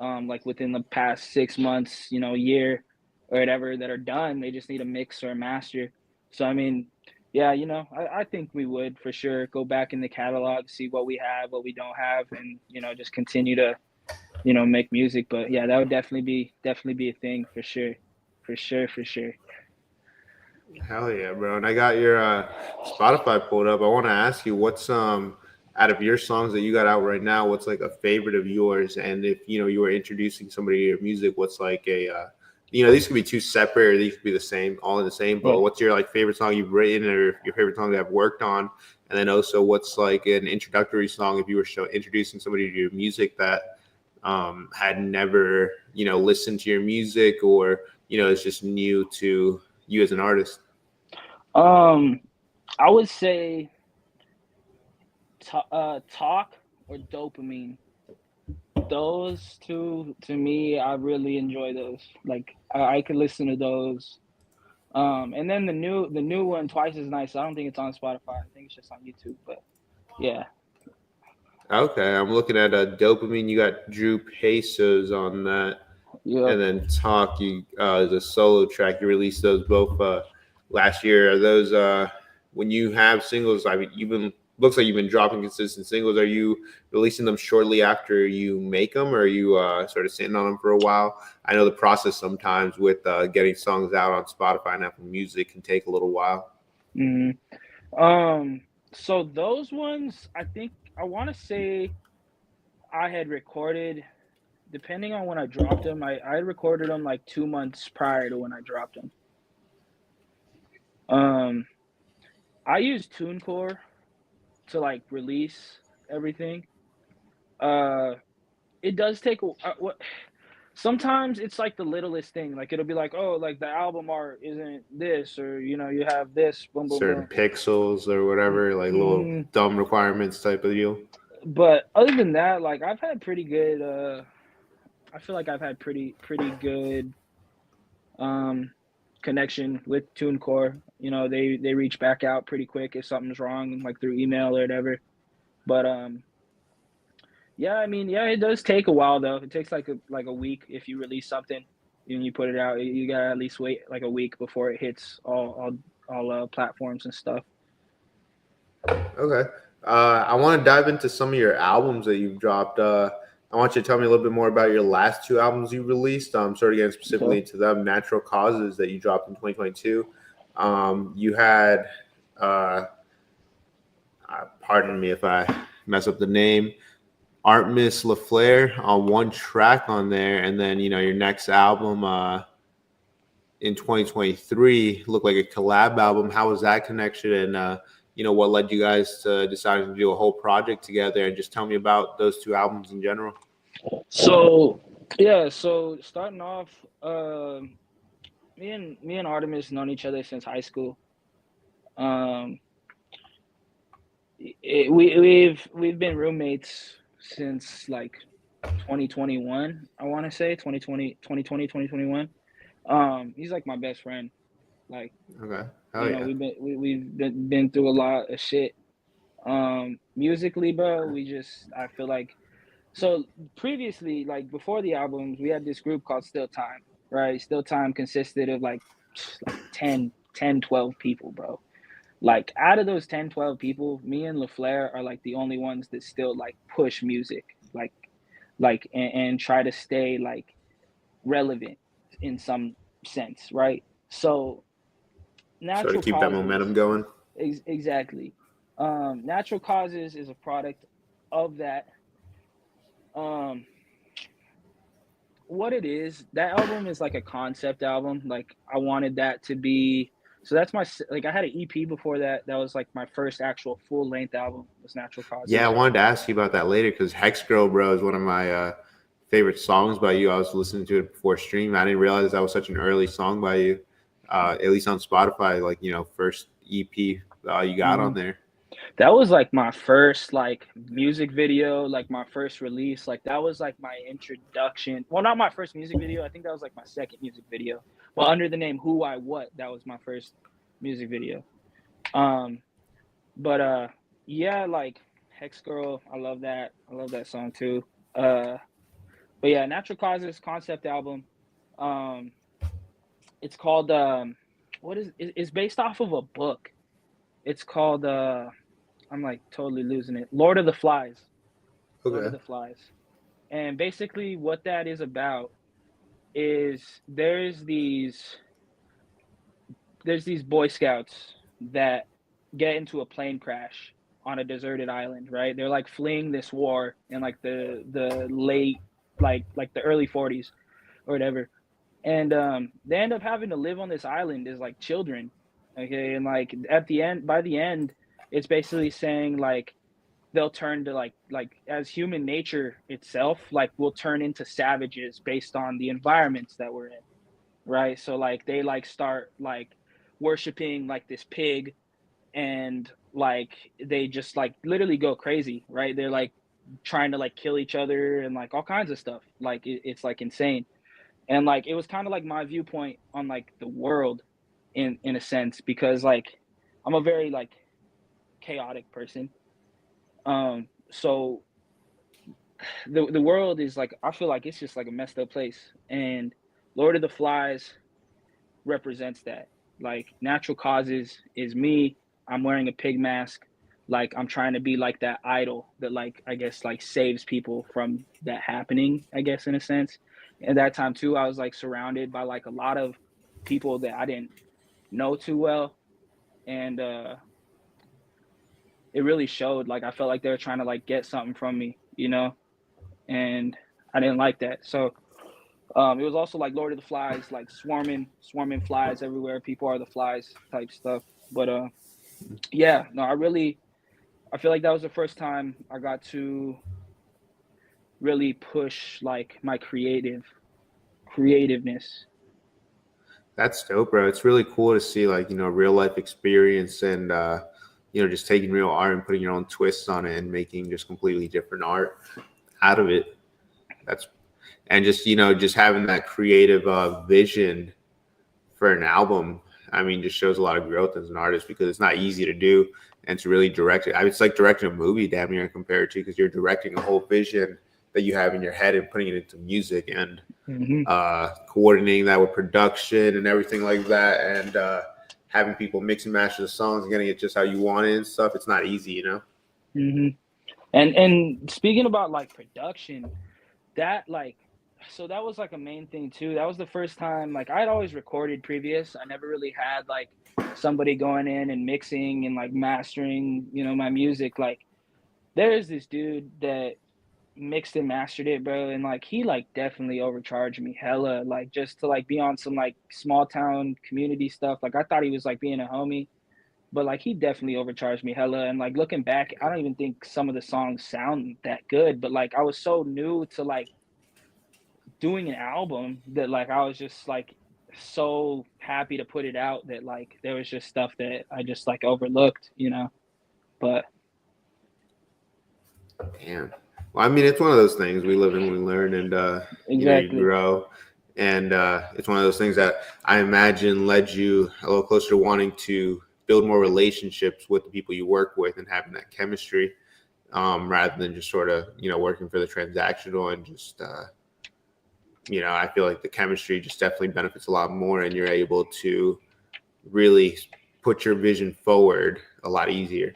like within the past 6 months, year or whatever that are done. They just need a mix or a master. So I mean, yeah, I think we would for sure go back in the catalog, see what we have, what we don't have, and just continue to make music. But yeah, that would definitely be a thing for sure, for sure, for sure. Hell yeah, bro! And I got your Spotify pulled up. I want to ask you, what's out of your songs that you got out right now, what's like a favorite of yours? And if you were introducing somebody to your music, what's like a these could be two separate or these could be the same, all in the same. But Yeah. what's your like favorite song you've written or your favorite song that I've worked on? And then also, what's like an introductory song if you were introducing somebody to your music that had never listened to your music or is just new to you as an artist? Um, I would say talk or dopamine. Those two to me, I really enjoy those. Like I could listen to those. And then the new one, Twice as Nice. I don't think it's on Spotify. I think it's just on YouTube. But yeah, Okay, I'm looking at dopamine. You got Drew Pesos on that, yep. and then Talk. You is a solo track. You released those both last year. Are those when you have singles? I mean, you've been looks like you've been dropping consistent singles. Are you releasing them shortly after you make them, or are you sort of sitting on them for a while? I know the process sometimes with getting songs out on Spotify and Apple Music can take a little while. Hmm. Um, so those ones, I think I want to say I had recorded, depending on when I dropped them. I recorded them like 2 months prior to when I dropped them. Um, I use TuneCore to like release everything. Uh, it does take what. sometimes it's like the littlest thing. Like it'll be like, oh, like the album art isn't this, or you have this, boom, boom, Certain boom. pixels or whatever, like little Mm-hmm. dumb requirements type of deal. But other than that, like I've had pretty good. I feel like I've had pretty good um connection with TuneCore. They reach back out pretty quick if something's wrong, like through email or whatever. But yeah, I mean, yeah, it does take a while though. It takes like a week if you release something and you put it out. You gotta at least wait like a week before it hits all platforms and stuff. Okay. I want to dive into some of your albums that you've dropped. I want you to tell me a little bit more about your last two albums you released. Sort of getting specifically Okay. into them, Natural Causes that you dropped in 2022. You had, uh, pardon me if I mess up the name, Artemis LaFleur on one track on there, and then your next album in 2023 looked like a collab album. How was that connection, and what led you guys to deciding to do a whole project together? And just tell me about those two albums in general. So yeah, so starting off, me and Artemis known each other since high school. Um, we've been roommates since like 2021. I want to say 2021. He's like my best friend. Like, Okay, hell yeah. we've been through a lot of shit. Musically, bro, I feel like, so previously, like before the albums, we had this group called Still Time, right? Still Time consisted of like 12 people, bro. Like out of those 10, 12 people, me and LaFleur are like the only ones that still like push music, and try to stay like relevant in some sense, right? So So to natural keep that momentum causes, going. exactly. Natural causes is a product of that. Um, what it is, that album is like a concept album. Like I wanted that to be. So that's like I had an EP before that. That was like my first actual full length album was Natural Yeah, I Causes. wanted to ask you about that later because Hex Girl, bro, is one of my favorite songs by you. I was listening to it before stream. I didn't realize that was such an early song by you, at least on Spotify, like, first EP you got Hmm. on there. That was like my first like music video, like my first release. Like that was like my introduction. Well, not my first music video. I think that was like my second music video. Well, under the name WhoWaiWhat, that was my first music video. Um, but yeah, like Hex Girl, I love that. I love that song too. Uh, but yeah, Natural Causes concept album. Um, it's called it's based off of a book. It's called I'm like totally losing it. Lord of the Flies. Lord of Okay. the Flies. And basically what that is about is there's these Boy Scouts that get into a plane crash on a deserted island, right? They're like fleeing this war in like the late like the early 40s or whatever. And they end up having to live on this island as like children. Okay, and like at the end by the end it's basically saying like they'll turn to like as human nature itself, like we'll turn into savages based on the environments that we're in, right? So like they like start like worshiping like this pig, and like they just like literally go crazy, right? They're like trying to like kill each other and like all kinds of stuff. Like it's like insane. And like it was kind of like my viewpoint on like the world in a sense, because like I'm a very like chaotic person. So the world is like, I feel like it's just like a messed up place, and Lord of the Flies represents that. Like Natural Causes is me. I'm wearing a pig mask. Like I'm trying to be like that idol that like I guess like saves people from that happening, I guess in a sense. At that time too, I was like surrounded by like a lot of people that I didn't know too well, and it really showed. Like I felt like they were trying to like get something from me, and I didn't like that. So it was also like Lord of the Flies, like swarming flies everywhere. People are the flies type stuff. But yeah, no, I feel like that was the first time I got to really push like my creative. creativeness. That's dope, bro. It's really cool to see like, real life experience and just taking real art and putting your own twists on it and making just completely different art out of it. That's and just just having that creative vision for an album. I mean, just shows a lot of growth as an artist because it's not easy to do and to really direct it. I mean, it's like directing a movie, damn near compared to, because you're directing a whole vision that you have in your head and putting it into music and Mm-hmm. coordinating that with production and everything like that, and having people mix and match the songs and getting it just how you want it and stuff. It's not easy. Mm-hmm. And speaking about like production, that like so that was like a main thing too. That was the first time like I'd always recorded previous. I never really had like somebody going in and mixing and like mastering, my music. Like there's this dude that mixed and mastered it, bro, and like he like definitely overcharged me hella, like just to like be on some like small town community stuff. Like I thought he was like being a homie, but like he definitely overcharged me hella. And like looking back, I don't even think some of the songs sound that good, but like I was so new to like doing an album that like I was just like so happy to put it out that like there was just stuff that I just like overlooked. But Damn. Well, I mean, it's one of those things we live and we learn, and you exactly. grow, and it's one of those things that I imagine led you a little closer to wanting to build more relationships with the people you work with and having that chemistry, rather than just sort of working for the transactional and just I feel like the chemistry just definitely benefits a lot more, and you're able to really put your vision forward a lot easier.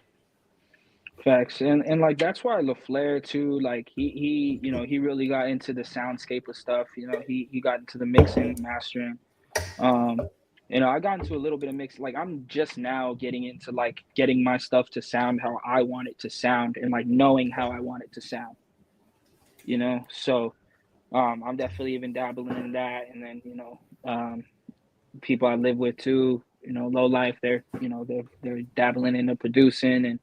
Facts. And like that's why LaFleur too, like he really got into the soundscape of stuff. He got into the mixing, mastering. Um, I got into a little bit of mix. Like I'm just now getting into like getting my stuff to sound how I want it to sound and like knowing how I want it to sound. So I'm definitely even dabbling in that. And then, people I live with too, low life, they're dabbling into producing and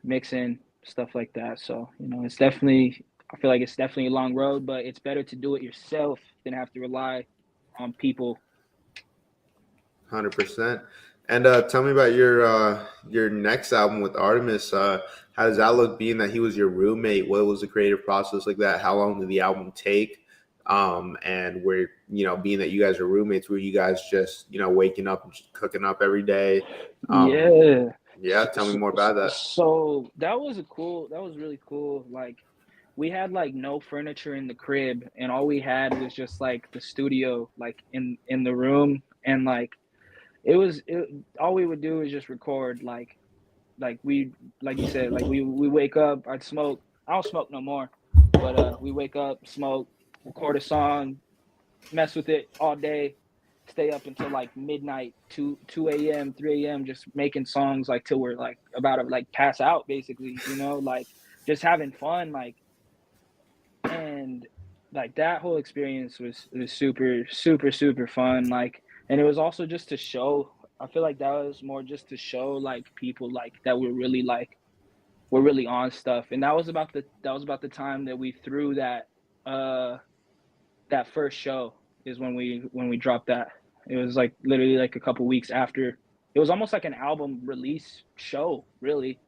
mixing stuff like that. So it's definitely I feel like it's definitely a long road, but it's better to do it yourself than have to rely on people. 100%. And tell me about your next album with Artemis. How does that look? Being that he was your roommate, what was the creative process like that? How long did the album take? And where being that you guys are roommates, were you guys just waking up and just cooking up every day? Um, Yeah. yeah, tell me more about that. So that was really cool. Like we had like no furniture in the crib and all we had was just like the studio like in the room, and like all we would do is just record like we like you said, like we wake up, I'd smoke. I don't smoke no more, but we wake up, smoke, record a song, mess with it all day, stay up until like midnight, 2 a.m., 3 a.m., just making songs like till we're like about to like pass out basically, like just having fun, like. And like that whole experience was super super super fun, like. And it was also just to show, I feel like that was more just to show like people like that we're really on stuff. And that was about the time that we threw uh that first show, is when we dropped that. It was like literally like a couple weeks after. It was almost like an album release show, really.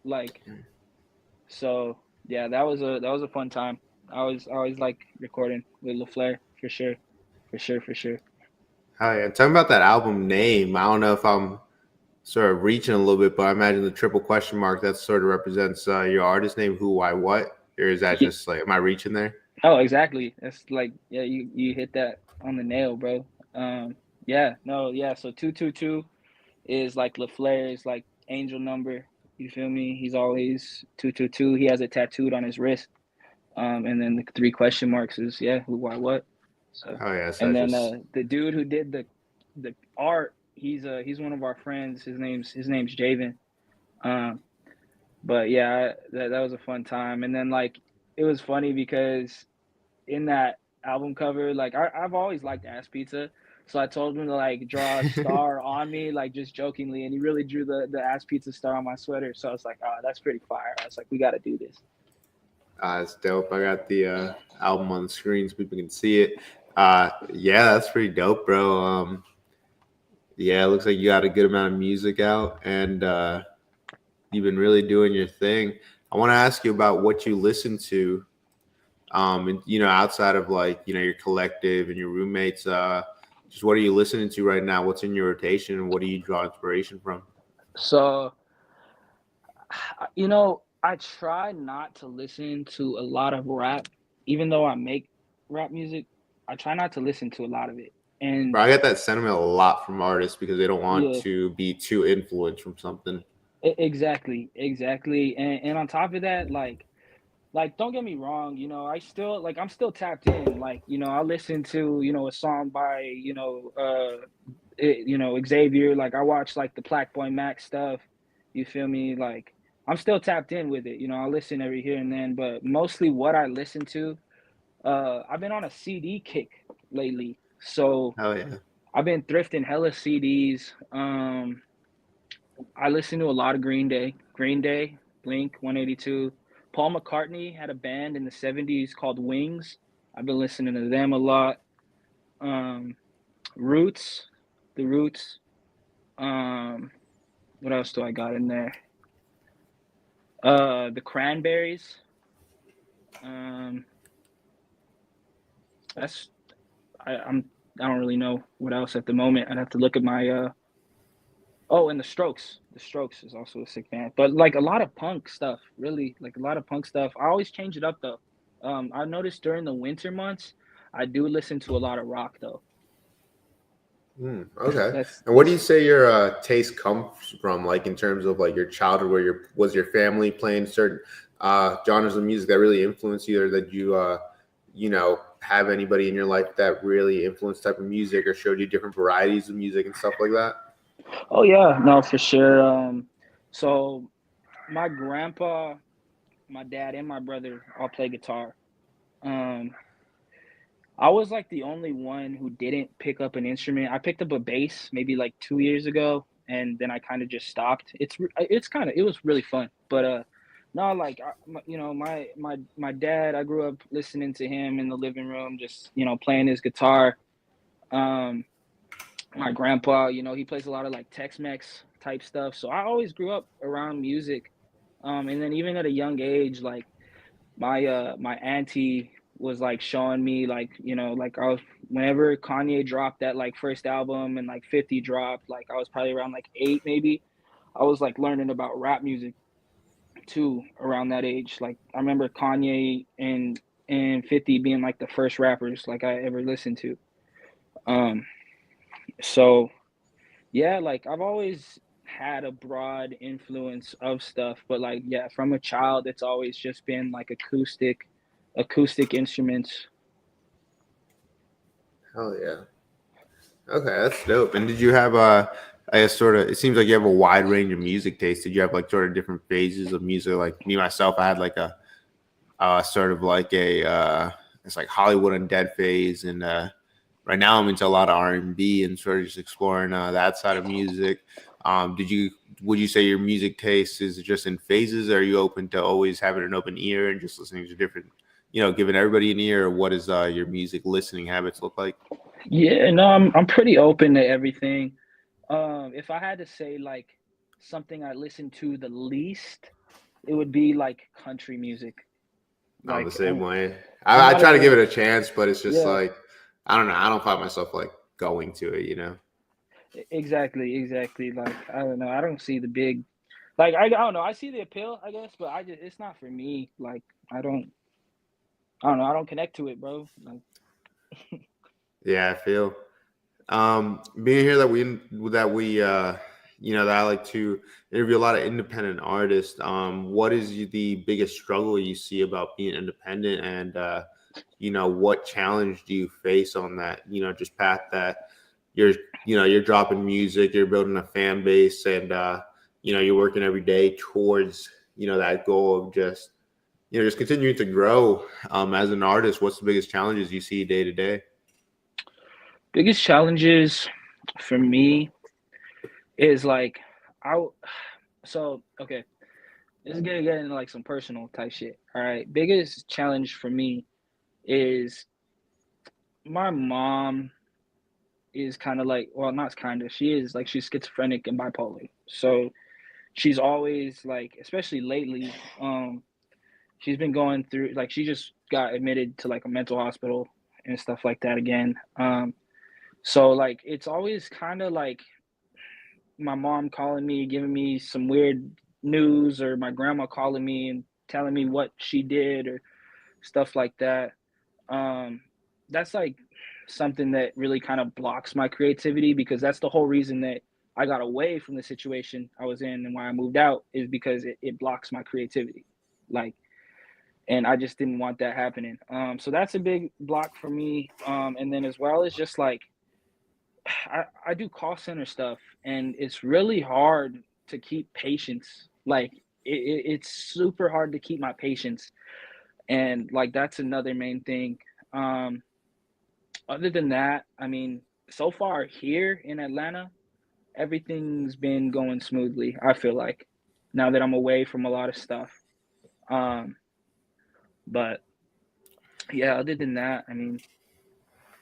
Like, so yeah, that was a fun time. I always like recording with LaFleur, for sure, for sure, for sure. Oh yeah, tell me about that album name. I don't know if I'm sort of reaching a little bit, but I imagine the triple question mark that sort of represents your artist name, who, why, what, or is that Yeah. just like, am I reaching there? Oh, exactly. That's like, yeah, you hit that on the nail, bro. Yeah, no, yeah. So 222 is like LaFleur's like angel number. You feel me? He's always 222. He has it tattooed on his wrist. And then the three question marks is, yeah, who, why, what. So, Oh yeah, so and that's then just the dude who did the art, he's one of our friends. His name's Javen. Um, but yeah, that was a fun time. And then like it was funny because in that album cover, like I've always liked ass pizza. So I told him to like draw a star on me, like just jokingly, and he really drew the ass pizza star on my sweater. So I was like, oh, that's pretty fire. I was like, we got to do this. It's dope. I got the album on the screen so people can see it. Yeah, that's pretty dope, bro. Yeah, it looks like you got a good amount of music out, and you've been really doing your thing. I want to ask you about what you listen to, and outside of like your collective and your roommates. Just what are you listening to right now? What's in your rotation, and what do you draw inspiration from? So, I try not to listen to a lot of rap, even though I make rap music. I try not to listen to a lot of it. But And I get that sentiment a lot from artists because they don't want yeah, to be too influenced from something. exactly, exactly. And on top of that, like don't get me wrong, I still like I'm still tapped in. Like, I listen to, a song by, Xavier. Like I watch like the Black Boy Mac stuff. You feel me? Like I'm still tapped in with it. I listen every here and then, but mostly what I listen to, I've been on a CD kick lately. So Oh yeah. I've been thrifting hella CDs. I listen to a lot of Green Day, Blink 182. Paul McCartney had a band in the 70s called Wings. I've been listening to them a lot. Um, Roots, The Roots. Um, what else do I got in there? The Cranberries. Um, that's I'm I don't really know what else at the moment. I'd have to look at my oh, and the Strokes. The Strokes is also a sick band. But like a lot of punk stuff, really. Like a lot of punk stuff. I always change it up though. I noticed during the winter months, I do listen to a lot of rock though. Okay. That's And what do you that's say your taste comes from, like in terms of like your childhood, where your family playing certain genres of music that really influenced you, or that you have anybody in your life that really influenced type of music, or showed you different varieties of music and stuff like that? Oh yeah, no, for sure. So my grandpa, my dad, and my brother all play guitar. Um, I was like the only one who didn't pick up an instrument. I picked up a bass maybe like 2 years ago, and then I kind of just stopped. It was really fun, but no, like my dad. I grew up listening to him in the living room, just playing his guitar. Um, my grandpa, he plays a lot of like Tex-Mex type stuff, so I always grew up around music. And then even at a young age, like my auntie was like showing me like like I was whenever Kanye dropped that like first album and like 50 dropped, like I was probably around like 8 maybe. I was like learning about rap music too around that age. Like I remember Kanye and 50 being like the first rappers like I ever listened to. Um so yeah, like I've always had a broad influence of stuff, but like yeah, from a child it's always just been like acoustic instruments. Hell yeah. Okay, that's dope. And did you have I guess sort of, it seems like you have a wide range of music taste. Did you have like sort of different phases of music? Like me myself, I had like a sort of like a it's like Hollywood Undead phase, and right now I'm into a lot of R&B and sort of just exploring that side of music. Did you Would you say your music taste is just in phases? Or are you open to always having an open ear and just listening to different, giving everybody an ear? Or what is your music listening habits look like? Yeah, no, I'm pretty open to everything. If I had to say like something I listen to the least, it would be like country music. I'm the Like same way. I'm I not a try to give big it a chance, but it's just yeah, like I don't know. I don't find myself like going to it. exactly. Like I don't know. I don't see the big like I don't know. I see the appeal, I guess, but it's not for me. Like I don't know. I don't connect to it, bro. Like Yeah, I feel. Being here that I like to interview a lot of independent artists. What is the biggest struggle you see about being independent, and what challenge do you face on that? Just path that you're you're dropping music, you're building a fan base, and you're working every day towards that goal of just continuing to grow as an artist. What's the biggest challenges you see day to day? biggest challenges for me is like I so okay. This is gonna get into like some personal type shit. All right. Biggest challenge for me is my mom is kind of like, well, not kind of, she is like, she's schizophrenic and bipolar. So she's always like, especially lately, she's been going through, like, she just got admitted to like a mental hospital and stuff like that again. So like, it's always kind of like my mom calling me, giving me some weird news, or my grandma calling me and telling me what she did or stuff like that. Um, that's like something that really kind of blocks my creativity, because that's the whole reason that I got away from the situation I was in and why I moved out, is because it blocks my creativity. Like, and I just didn't want that happening. So that's a big block for me. And then as well as just like, I do call center stuff, and it's really hard to keep patience. Like it's super hard to keep my patience, and like that's another main thing. Um, Other than that, I mean, so far here in Atlanta, everything's been going smoothly. I feel like now that I'm away from a lot of stuff. Um, but yeah, other than that, I mean,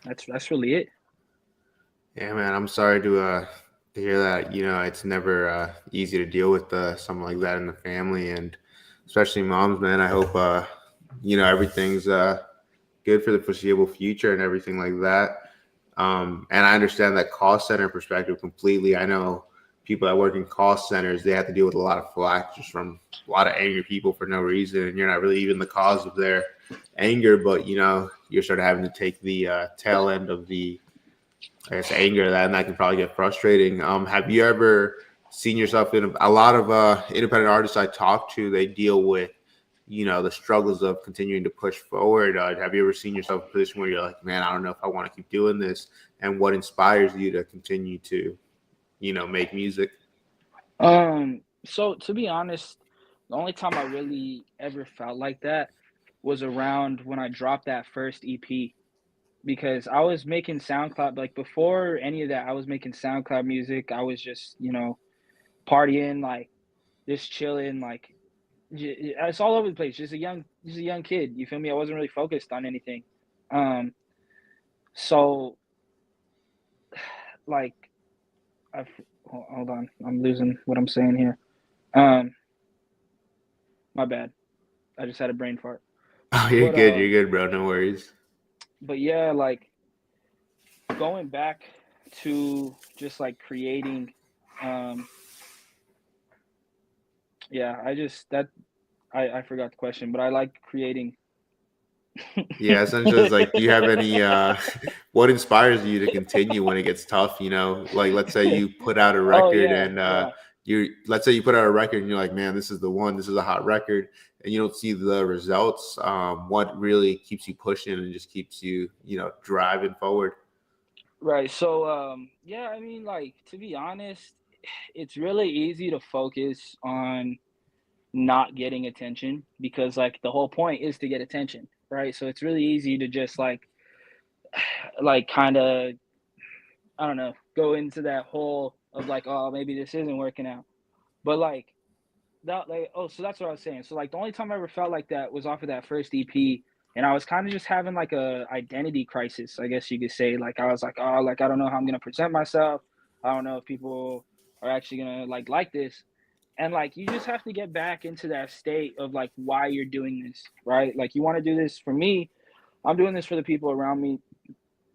that's really it. Yeah, man, I'm sorry to hear that. You know, it's never easy to deal with something like that in the family, and especially moms, man. I hope you know everything's good for the foreseeable future and everything like that. And I understand that call center perspective completely. I know people that work in call centers, they have to deal with a lot of flack just from a lot of angry people for no reason, and you're not really even the cause of their anger, but you know you're sort of having to take the tail end of the, I guess, anger that, and that can probably get frustrating. Have you ever seen yourself in a lot of independent artists I talk to? They deal with, you know, the struggles of continuing to push forward. Have you ever seen yourself in a position where you're like, man, I don't know if I want to keep doing this, and what inspires you to continue to, you know, make music? So to be honest, the only time I really ever felt like that was around when I dropped that first EP, because I was making SoundCloud, like before any of that, I was making SoundCloud music. I was just, partying, like just chilling, like it's all over the place. Just a young kid. You feel me? I wasn't really focused on anything. Um, so like I hold on, I'm losing what I'm saying here. Um, my bad. I just had a brain fart. Oh, But you're good, bro. No worries. yeah, like going back to just like creating, um, yeah, I just that I forgot the question, but I like creating. Yeah, essentially, it's like, do you have any what inspires you to continue when it gets tough? You know, like let's say you put out a Oh record yeah, and yeah. let's say you put out a record and you're like, man, this is the one, this is a hot record, and you don't see the results. What really keeps you pushing and just keeps you, you know, driving forward? Right. So yeah, I mean, like, to be honest, it's really easy to focus on not getting attention, because like the whole point is to get attention, right? So it's really easy to just like kind of, I don't know, go into that hole of like, oh, maybe this isn't working out. But like that, like, oh, so that's what I was saying. So like the only time I ever felt like that was off of that first EP, and I was kind of just having like a identity crisis, I guess you could say. Like I was like, oh, like I don't know how I'm gonna present myself. I don't know if people are actually gonna like this. And like you just have to get back into that state of like why you're doing this, right? Like you want to do this. For me, I'm doing this for the people around me.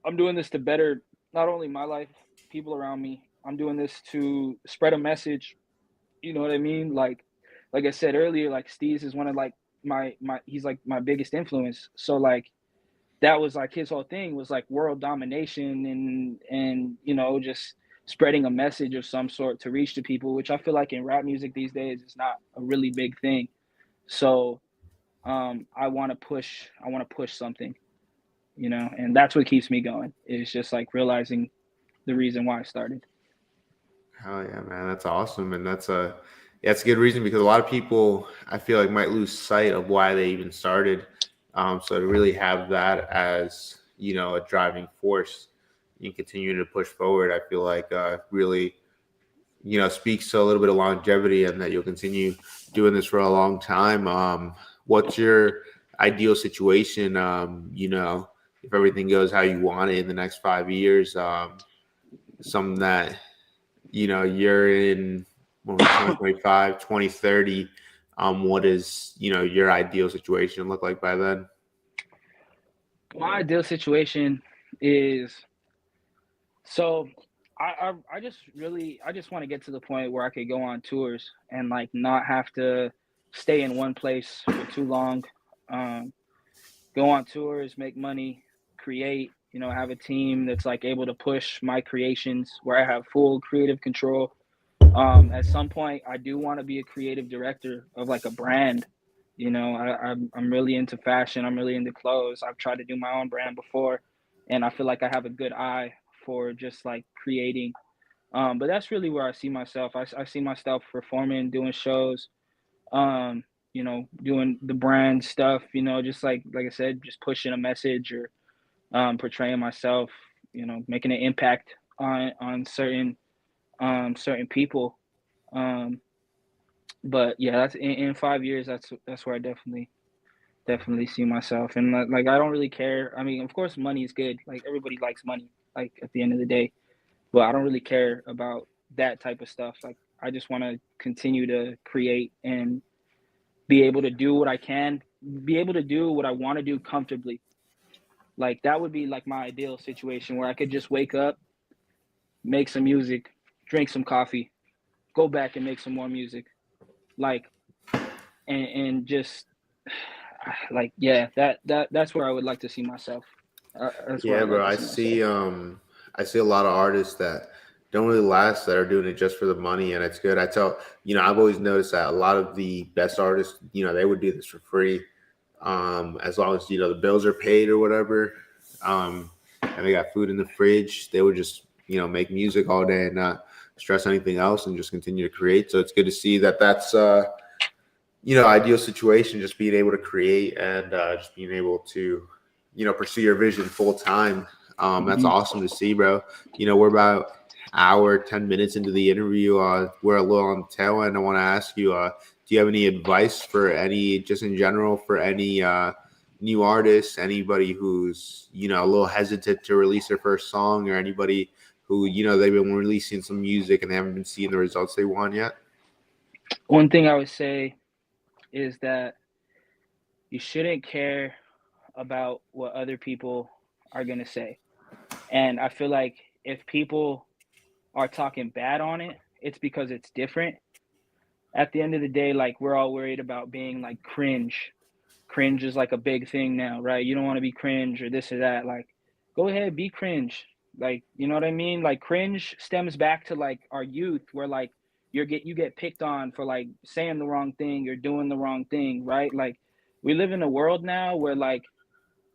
I'm doing this to better not only my life, people around me. I'm doing this to spread a message. You know what I mean? Like I said earlier, like Steez is one of like my he's like my biggest influence. So like that was like his whole thing was like world domination, and just spreading a message of some sort to reach the people, which I feel like in rap music these days is not a really big thing. So I want to push something, and that's what keeps me going. Is just like realizing the reason why I started. Hell yeah, man, that's awesome, and that's a good reason because a lot of people I feel like might lose sight of why they even started. So to really have that as, you know, a driving force and continue to push forward, I feel like really, you know, speaks to a little bit of longevity and that you'll continue doing this for a long time. What's your ideal situation? If everything goes how you want it in the next 5 years, something that you're in when we're 2025, 2030. What is your ideal situation look like by then? My ideal situation is so I just want to get to the point where I could go on tours and like not have to stay in one place for too long. Um, Go on tours, make money, create, have a team that's like able to push my creations where I have full creative control. At some point, I do want to be a creative director of like a brand. I'm really into fashion. I'm really into clothes. I've tried to do my own brand before, and I feel like I have a good eye for just like creating. But that's really where I see myself. I see myself performing, doing shows, doing the brand stuff, just like I said, just pushing a message or portraying myself, making an impact on certain people. Um, but yeah, that's in 5 years. That's where I definitely see myself. And like I don't really care. I mean, of course, money is good. Like everybody likes money. Like at the end of the day, but I don't really care about that type of stuff. Like I just want to continue to create and be able to do what I can, be able to do what I want to do comfortably. Like that would be like my ideal situation where I could just wake up, make some music, drink some coffee, go back and make some more music. Like and just like yeah, that's where I would like to see myself. That's where Yeah, I'd like bro. to I see myself. see. I see a lot of artists that don't really last that are doing it just for the money, and it's good. I've always noticed that a lot of the best artists, they would do this for free, as long as the bills are paid or whatever, and they got food in the fridge. They would just make music all day and not stress anything else, and just continue to create. So it's good to see that that's ideal situation, just being able to create and just being able to pursue your vision full time. That's Hmm. awesome to see, bro. We're about hour 10 minutes into the interview. We're a little on the tail end. I want to ask you, do you have any advice for any, just in general, for any new artists, anybody who's a little hesitant to release their first song, or anybody who they've been releasing some music and they haven't been seeing the results they want yet? One thing I would say is that you shouldn't care about what other people are gonna say. And I feel like if people are talking bad on it, it's because it's different. At the end of the day, like we're all worried about being like cringe. Cringe is like a big thing now, right? You don't want to be cringe or this or that. Like, go ahead, be cringe. Like, you know what I mean? Like cringe stems back to like our youth where like you get picked on for like saying the wrong thing or doing the wrong thing, right? Like we live in a world now where like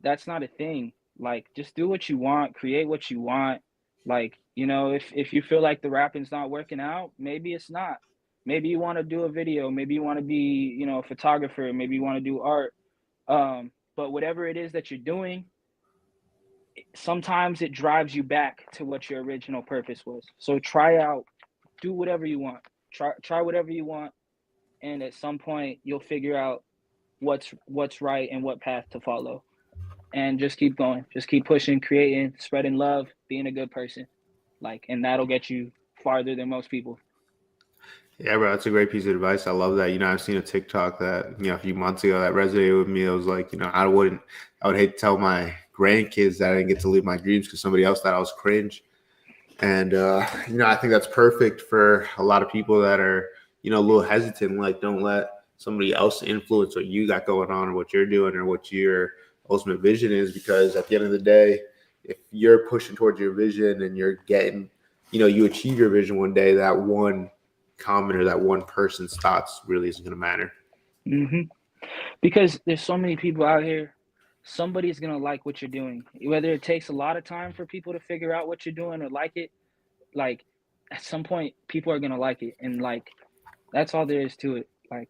that's not a thing. Like just do what you want, create what you want. Like, if you feel like the rapping's not working out, maybe it's not. Maybe you want to do a video, maybe you want to be, a photographer, maybe you want to do art. But whatever it is that you're doing, sometimes it drives you back to what your original purpose was. So try out, do whatever you want. Try whatever you want, and at some point you'll figure out what's right and what path to follow, and just keep going, just keep pushing, creating, spreading love, being a good person, like, and that'll get you farther than most people. Yeah, bro, that's a great piece of advice. I love that. I've seen a TikTok that, a few months ago that resonated with me. It was like, I would hate to tell my grandkids that I didn't get to live my dreams because somebody else thought I was cringe. And, I think that's perfect for a lot of people that are, a little hesitant. Like, don't let somebody else influence what you got going on or what you're doing or what your ultimate vision is. Because at the end of the day, if you're pushing towards your vision and you're getting, you achieve your vision one day, that one comment or that one person's thoughts really isn't going to matter. Hmm. Because there's so many people out here, somebody's gonna like what you're doing, whether it takes a lot of time for people to figure out what you're doing or like it. Like at some point people are gonna like it, and like that's all there is to it. Like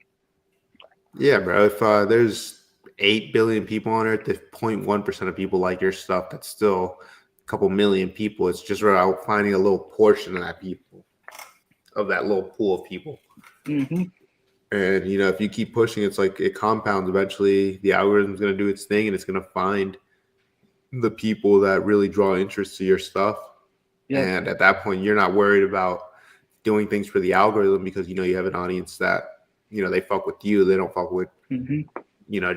Yeah, bro. If there's 8 billion people on earth, if 0.1% of people like your stuff, that's still a couple million people. It's just about finding a little portion of that little pool of people. hmm And if you keep pushing, it's like it compounds. Eventually, the algorithm's going to do its thing, and it's going to find the people that really draw interest to your stuff. Yep. And at that point, you're not worried about doing things for the algorithm because you have an audience that they fuck with you. They don't fuck with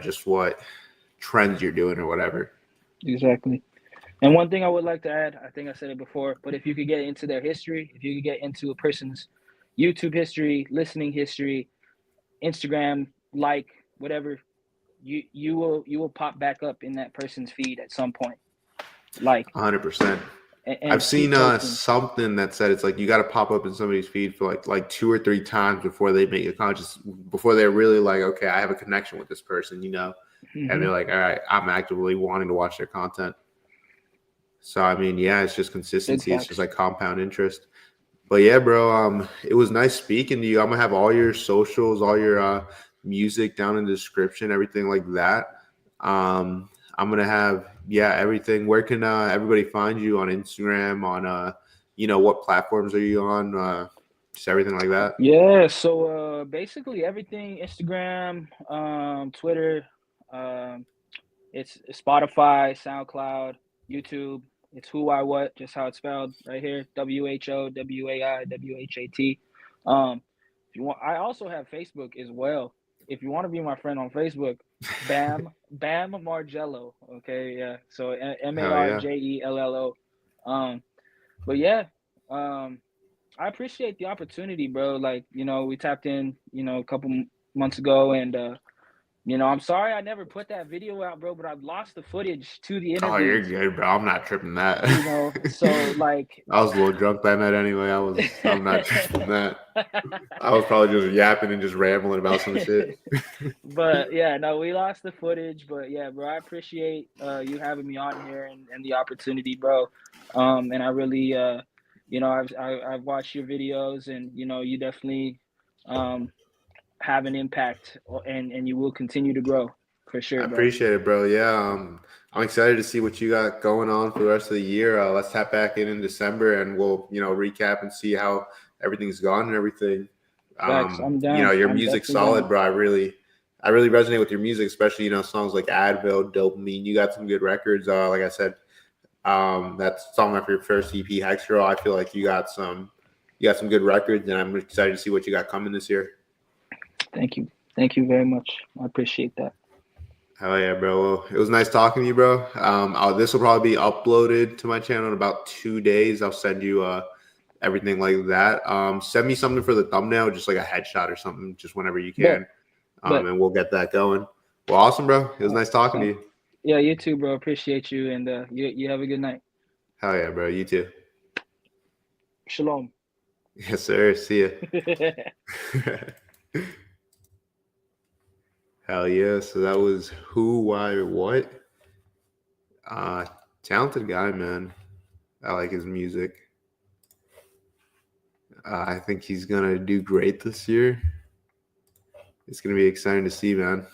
just what trends you're doing or whatever. Exactly. And one thing I would like to add, I think I said it before, but if you could get into their history, if you could get into a person's YouTube history, listening history, Instagram, whatever, you will pop back up in that person's feed at some point. 100%. And I've seen keep posting. something that said it's like you got to pop up in somebody's feed for like 2 or 3 times before they make before they're really like, okay, I have a connection with this person, and they're like, all right, I'm actively wanting to watch their content. So I mean, yeah, it's just consistency. It's just like compound interest. But yeah, bro, it was nice speaking to you. I'm gonna have all your socials, all your music down in the description, everything like that. I'm gonna have everything. Where can everybody find you on Instagram? On what platforms are you on? Just everything like that. Yeah, so basically everything: Instagram, Twitter, it's Spotify, SoundCloud, YouTube. It's WhoWaiWhat, just how it's spelled right here. WHOWAIWHAT. If you want, I also have Facebook as well. If you want to be my friend on Facebook, Bam Margello. Okay, yeah. So MARJELLO. But yeah, I appreciate the opportunity, bro. Like, we tapped in, a couple months ago, and I'm sorry I never put that video out, bro, but I've lost the footage to the interview. Oh, you're good, bro. I'm not tripping that. So like I was a little drunk that night anyway. I'm not tripping that. I was probably just yapping and just rambling about some shit. But yeah, no, we lost the footage. But yeah, bro, I appreciate you having me on here and the opportunity, bro. And I really I've watched your videos, and you definitely have an impact, and you will continue to grow for sure, I bro. appreciate it, bro. Yeah, I'm excited to see what you got going on for the rest of the year. Let's tap back in December, and we'll recap and see how everything's gone and everything. Facts. I'm down. Your I'm music's definitely solid, down. bro. I really resonate with your music, especially songs like Advil, Dopamine. You got some good records. Like I said, that song off your first EP, Hex Girl. I feel like you got some good records, and I'm excited to see what you got coming this year. Thank you very much. I appreciate that. Hell yeah, bro. Well, it was nice talking to you, bro. This will probably be uploaded to my channel in about 2 days. I'll send you everything like that. Send me something for the thumbnail, just like a headshot or something, just whenever you can. And we'll get that going. Well, awesome, bro. It was nice talking to you. Yeah, you too, bro. Appreciate you, and you have a good night. Hell yeah, bro. You too. Shalom. Yes, sir. See ya. Hell yeah. So that was WhoWaiWhat. Talented guy, man. I like his music. I think he's going to do great this year. It's going to be exciting to see, man.